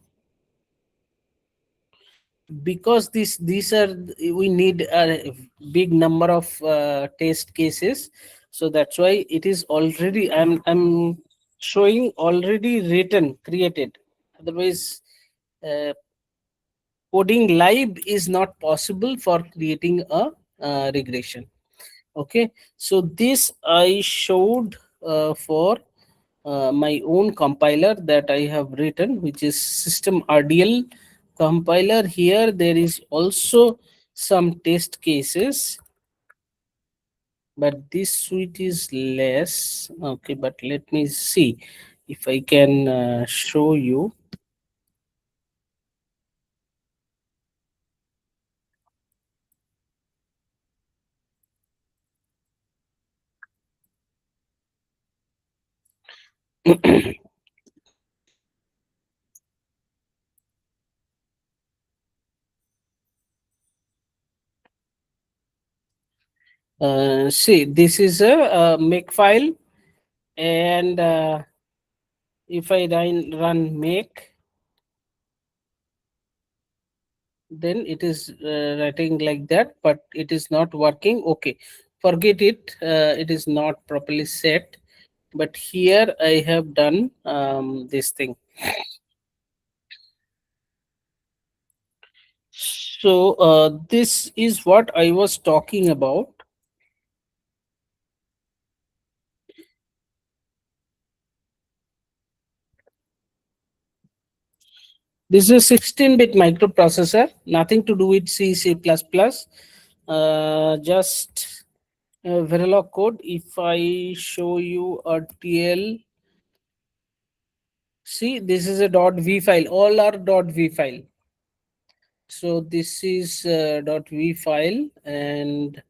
C: Because these are, we need a big number of test cases, so that's why it is already, I'm showing already written, created. Otherwise coding live is not possible for creating a regression. Okay, so this I showed for my own compiler that I have written, which is system RDL compiler. Here there is also some test cases, but this suite is less. Okay, but let me see if I can show you. See, this is a make file, and if I run make, then it is writing like that, but it is not working. Okay, forget it, it is not properly set. But here I have done this thing. So this is what I was talking about. This is a 16-bit microprocessor, nothing to do with C++. Just Verilog code. If I show you a TL, see, this is a .v file. All are .v file. So this is .v file, and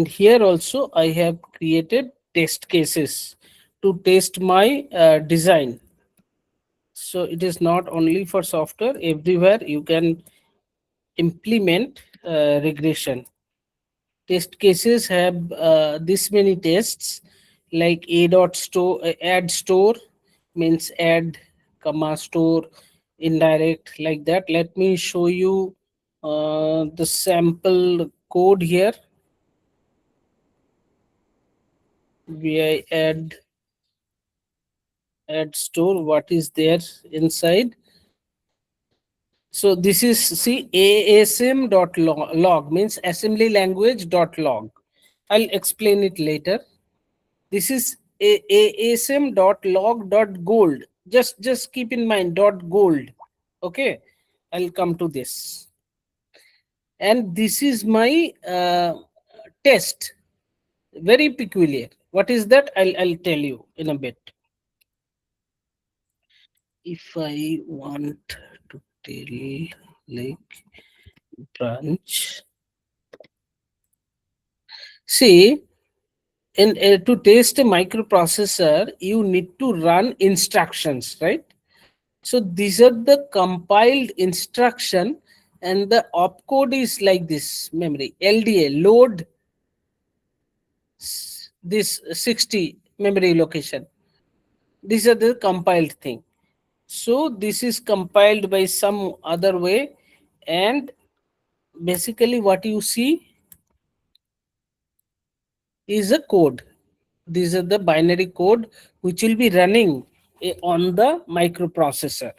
C: here also I have created test cases to test my design. So it is not only for software, everywhere you can implement regression. Test cases have this many tests, like a dot store add store means add comma store indirect, like that. Let me show you the sample code here. Vi add store, what is there inside? So this is, see, asm.log means assembly language dot log. I'll explain it later. This is asm.log.gold. Just keep in mind dot gold. Okay, I'll come to this. And this is my test. Very peculiar. What is that? I'll tell you in a bit. If I want to tell like branch, see, in to test a microprocessor, you need to run instructions, right? So these are the compiled instruction, and the opcode is like this: memory LDA load this 60 memory location. These are the compiled thing. So this is compiled by some other way, and basically what you see is a code. These are the binary code which will be running on the microprocessor.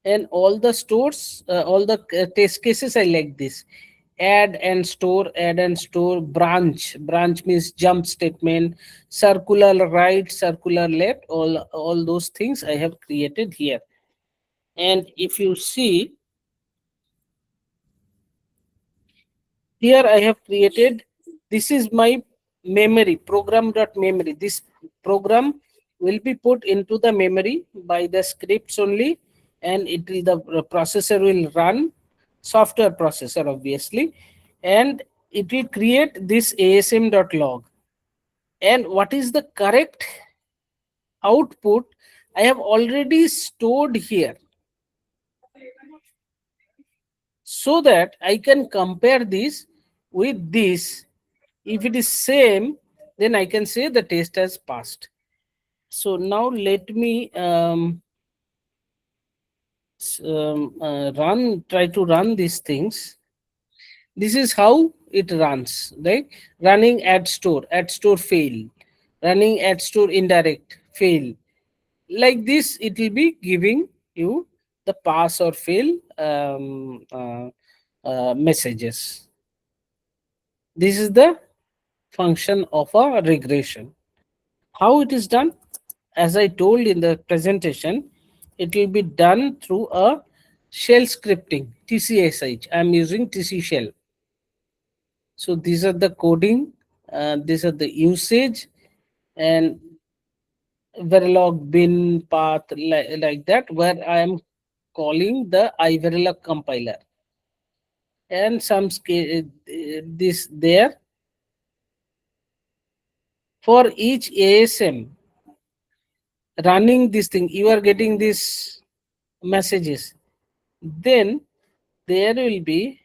C: And all the stores, all the test cases I like this: add and store, branch means jump statement, circular right, circular left, all those things I have created here. And if you see here, I have created, this is my memory, program.memory. This program will be put into the memory by the scripts only, and it will, the processor will run, software processor obviously, and it will create this asm.log. And what is the correct output I have already stored here, so that I can compare this with this. If it is same, then I can say the test has passed. So now let me try to run these things. This is how it runs, right? Running add store fail, running add store indirect fail. Like this, it will be giving you the pass or fail messages. This is the function of a regression. How it is done? As I told in the presentation, it will be done through a shell scripting, TCSH. I am using TC shell. So these are the coding, these are the usage, and Verilog bin path, like that, where I am calling the iVerilog compiler. And some this there. For each ASM running this thing, you are getting these messages. Then there will be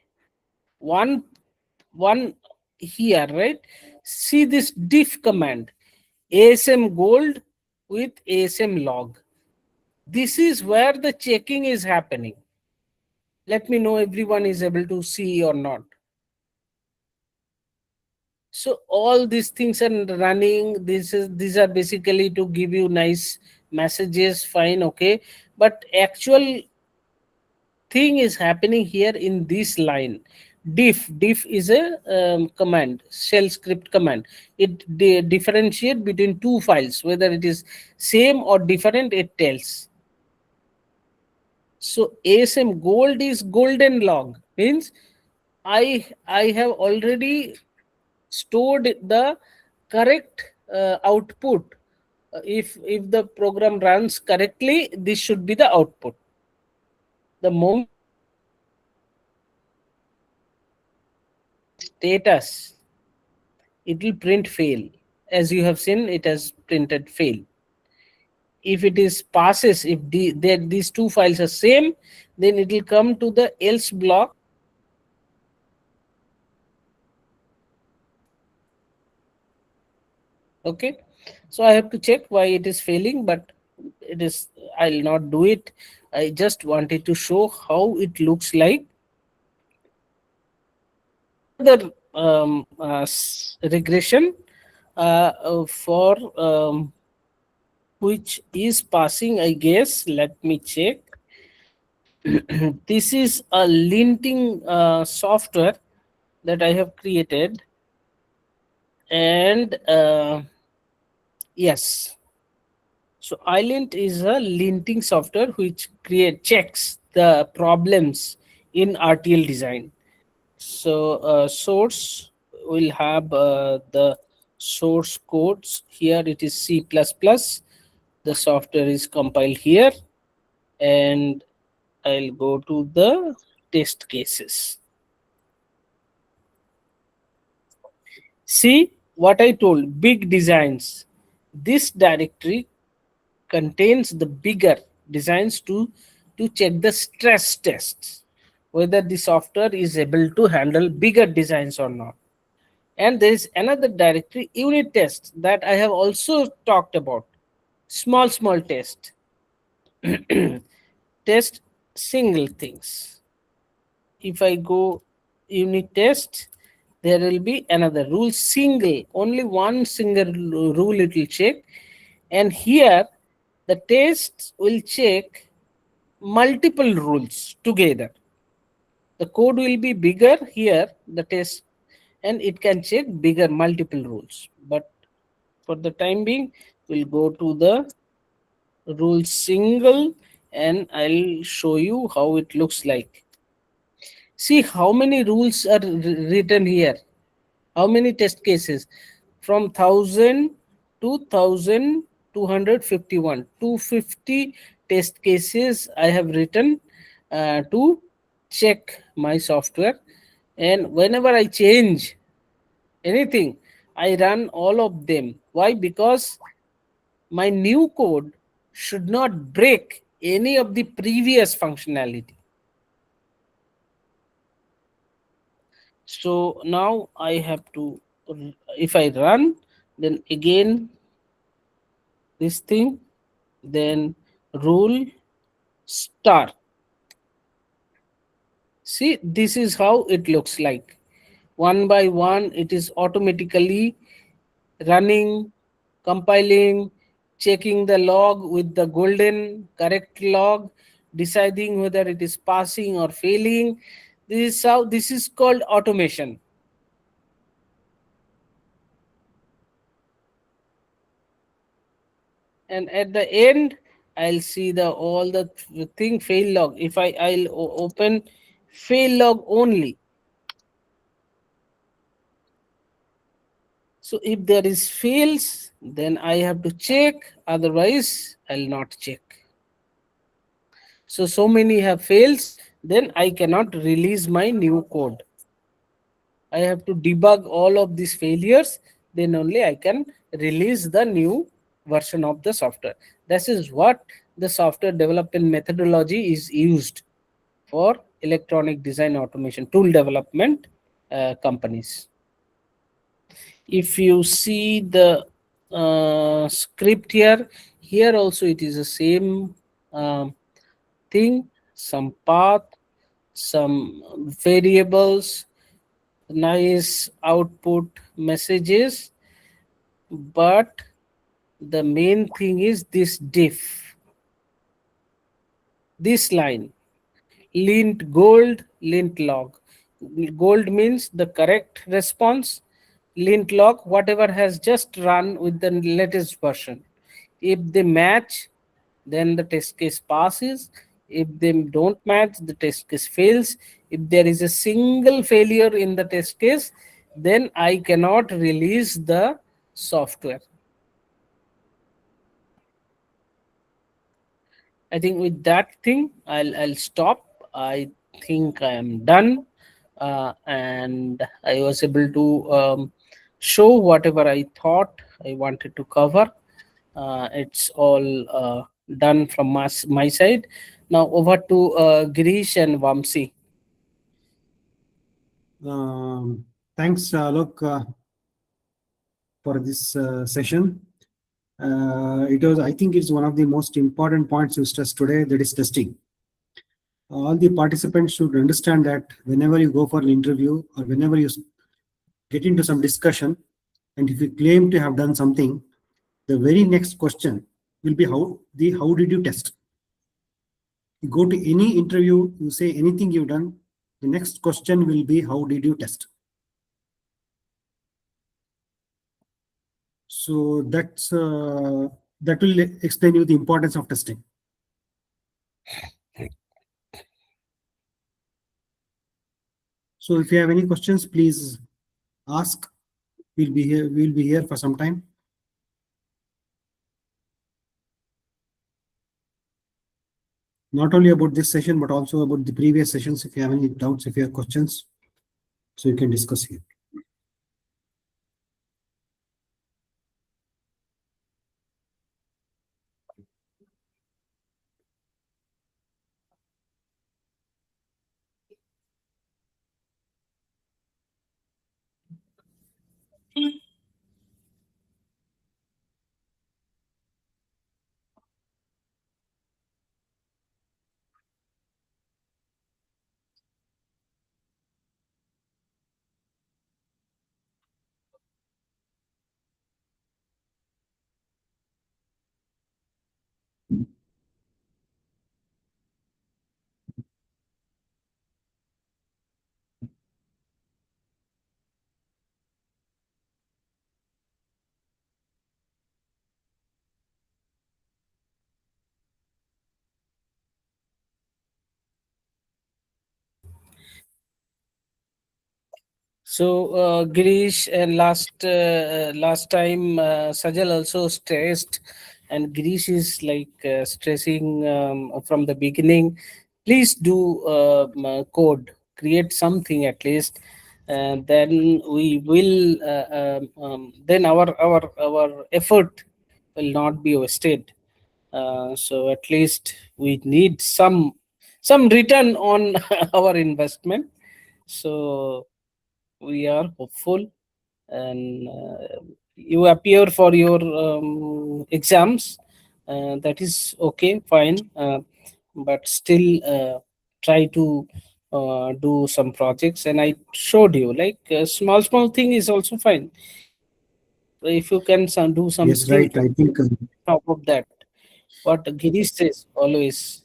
C: one here, right? See this diff command, asm gold with asm log. This is where the checking is happening. Let me know everyone is able to see or not. So all these things are running. These are basically to give you nice messages, fine, okay. But actual thing is happening here in this line. Diff is a command, shell script command. It differentiate between two files, whether it is same or different, it tells. So asm gold is golden log, means I have already stored the correct output. If the program runs correctly, this should be the output. The moment status, it will print fail. As you have seen, it has printed fail. if it is passes, if these two files are same, then it will come to the else block. Okay, so I have to check why it is failing, but it is, I'll not do it. I just wanted to show how it looks like. Another regression for which is passing, I guess. Let me check. This is a linting software that I have created, and yes, so iLint is a linting software which checks the problems in RTL design. So source will have the source codes. Here it is C++. The software is compiled here, and I'll go to the test cases. See what I told, big designs. This directory contains the bigger designs to check the stress tests, whether the software is able to handle bigger designs or not. And there is another directory, unit test, that I have also talked about. Small test. Test single things. If I go unit test, there will be another rule, single, only one single rule it will check. And here the tests will check multiple rules together. The code will be bigger here, the test, and it can check bigger multiple rules. But for the time being, we'll go to the rule single, and I'll show you how it looks like. See how many rules are written here. How many test cases? From 1000 to 1251. 250 test cases I have written to check my software. And whenever I change anything, I run all of them. Why? Because my new code should not break any of the previous functionality. So now I have to, if I run, then again this thing, then rule star. See, this is how it looks like. One by one, it is automatically running, compiling, checking the log with the golden correct log, deciding whether it is passing or failing. This is how, this is called automation. And at the end, I'll see the all the thing fail log. If I'll open fail log only. So if there is fails, then I have to check, otherwise I'll not check. So many have fails, then I cannot release my new code. I have to debug all of these failures, then only I can release the new version of the software. This is what the software development methodology is used for electronic design automation tool development companies. If you see the script here also it is the same thing, some path, some variables, nice output messages, but the main thing is this diff, this line, lint gold, lint log. Gold means the correct response, lint log whatever has just run with the latest version. If they match, then the test case passes. If they don't match, the test case fails. If there is a single failure in the test case, then I cannot release the software. I think with that thing, I'll stop. I think I am done, and I was able to show whatever I thought I wanted to cover. It's all done from my side. Now over to Girish and Vamsi.
A: Thanks, Alok, for this session. I think it's one of the most important points you stressed today, that is testing. All the participants should understand that whenever you go for an interview or whenever you get into some discussion, and if you claim to have done something, the very next question will be how did you test? You go to any interview, you say anything you've done, the next question will be how did you test? So that will explain you the importance of testing. So if you have any questions, please ask. We'll be here for some time. Not only about this session, but also about the previous sessions. If you have any doubts, if you have questions, so you can discuss here.
C: So Girish, and last time Sajal also stressed, and Girish is like stressing from the beginning. Please do code, create something at least, and then we will. Then our effort will not be wasted. So at least we need some return on our investment. So we are hopeful, and you appear for your exams. That is okay, fine, but still try to do some projects. And I showed you like small thing is also fine. If you can do
A: Yes,
C: something
A: right. I think
C: top of that, what Girish says always,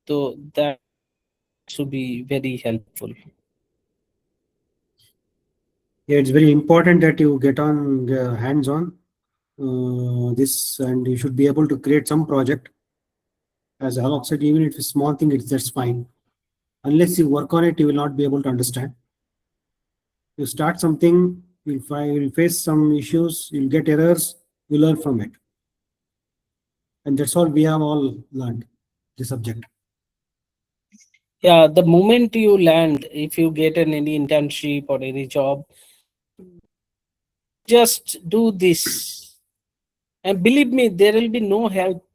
C: so that should be very helpful.
A: yeah, it's very important that you get on hands-on this, and you should be able to create some project. As Alok said, even if it's a small thing, that's fine. Unless you work on it, you will not be able to understand. You start something, you'll face some issues, you'll get errors, you learn from it. And that's all we have all learned, the subject.
C: Yeah, the moment you land, if you get any internship or any job, just do this. And believe me, there will be no help.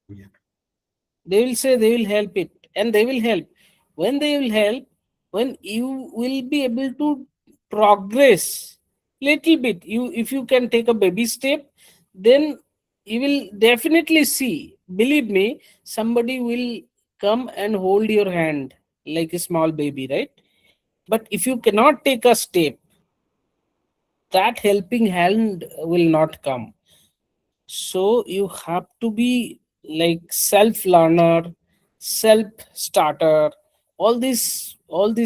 A: Yeah.
C: They will say they will help it, and they will help. When they will help, when you will be able to progress little bit, if you can take a baby step, then you will definitely see. Believe me, somebody will come and hold your hand like a small baby, right? But if you cannot take a step, that helping hand will not come. So you have to be like self learner, self starter. All these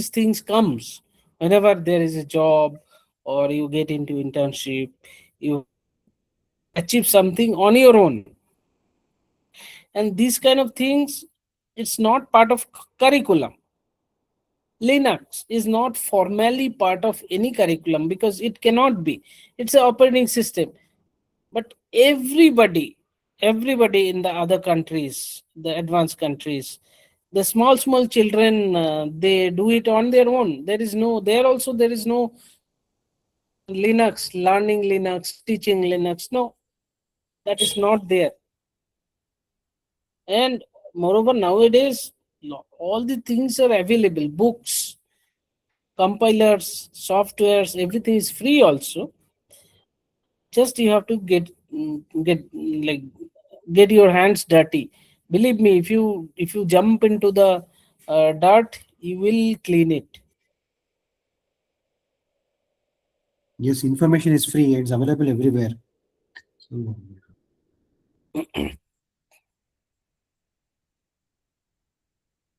C: things comes whenever there is a job or you get into internship. You achieve something on your own, and these kind of things, it's not part of curriculum. Linux is not formally part of any curriculum because it cannot be. It's an operating system. But everybody in the other countries, the advanced countries, the small children, they do it on their own. There is no, there also there is no Linux, learning Linux, teaching Linux. No, that is not there. And moreover, nowadays, all the things are available. Books, compilers, softwares, everything is free also. Just you have to like get your hands dirty. Believe me, if you jump into the dirt, you will clean it.
A: Yes, information is free. It's available everywhere.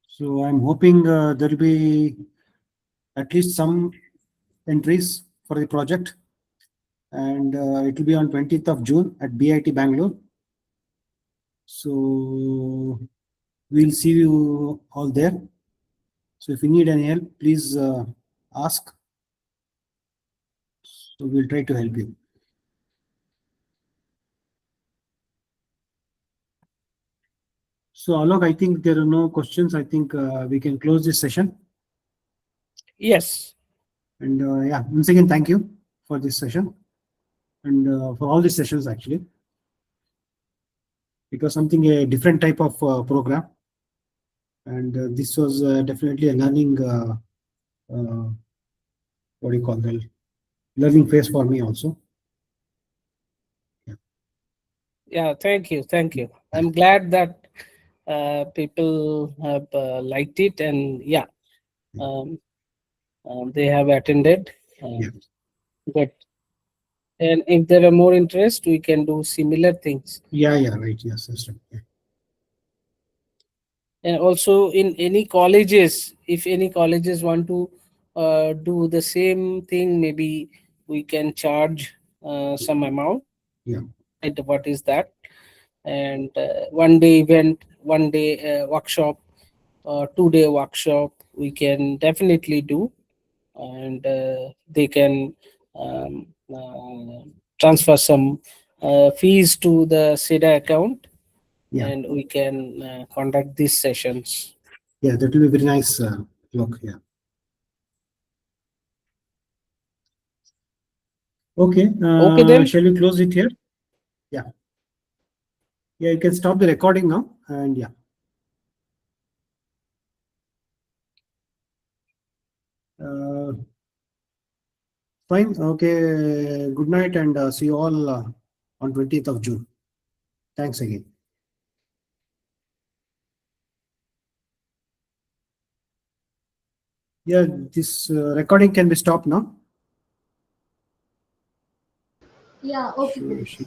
A: So I'm hoping there will be at least some entries for the project, and it will be on 20th of June at BIT Bangalore. So we'll see you all there. So if you need any help, please ask. So we'll try to help you. So Alok, I think there are no questions. I think we can close this session.
C: Yes.
A: And yeah, once again, thank you for this session and for all these sessions actually. It was something a different type of program, and this was definitely a learning. What do you call that? Learning phase for me also.
C: Yeah. Thank you. I'm glad that people have liked it, and yeah, they have attended.
A: Yeah.
C: Good. And if there are more interest, we can do similar things.
A: Yeah, right. Yes, that's right. Yeah.
C: And also in any colleges, if any colleges want to do the same thing, maybe we can charge some amount.
A: Yeah.
C: And what is that? And 1 day event, 1 day workshop, 2 day workshop, we can definitely do. And they can transfer some fees to the CEDA account.
A: Yeah.
C: And we can conduct these sessions.
A: Yeah, that will be very nice. Look, yeah. Okay.
C: Okay then.
A: Shall we close it here? Yeah. Yeah, you can stop the recording now, and yeah. Fine. Okay. Good night, and see you all on 20th of June. Thanks again. Yeah, this recording can be stopped now.
B: Yeah, okay.
A: Sure.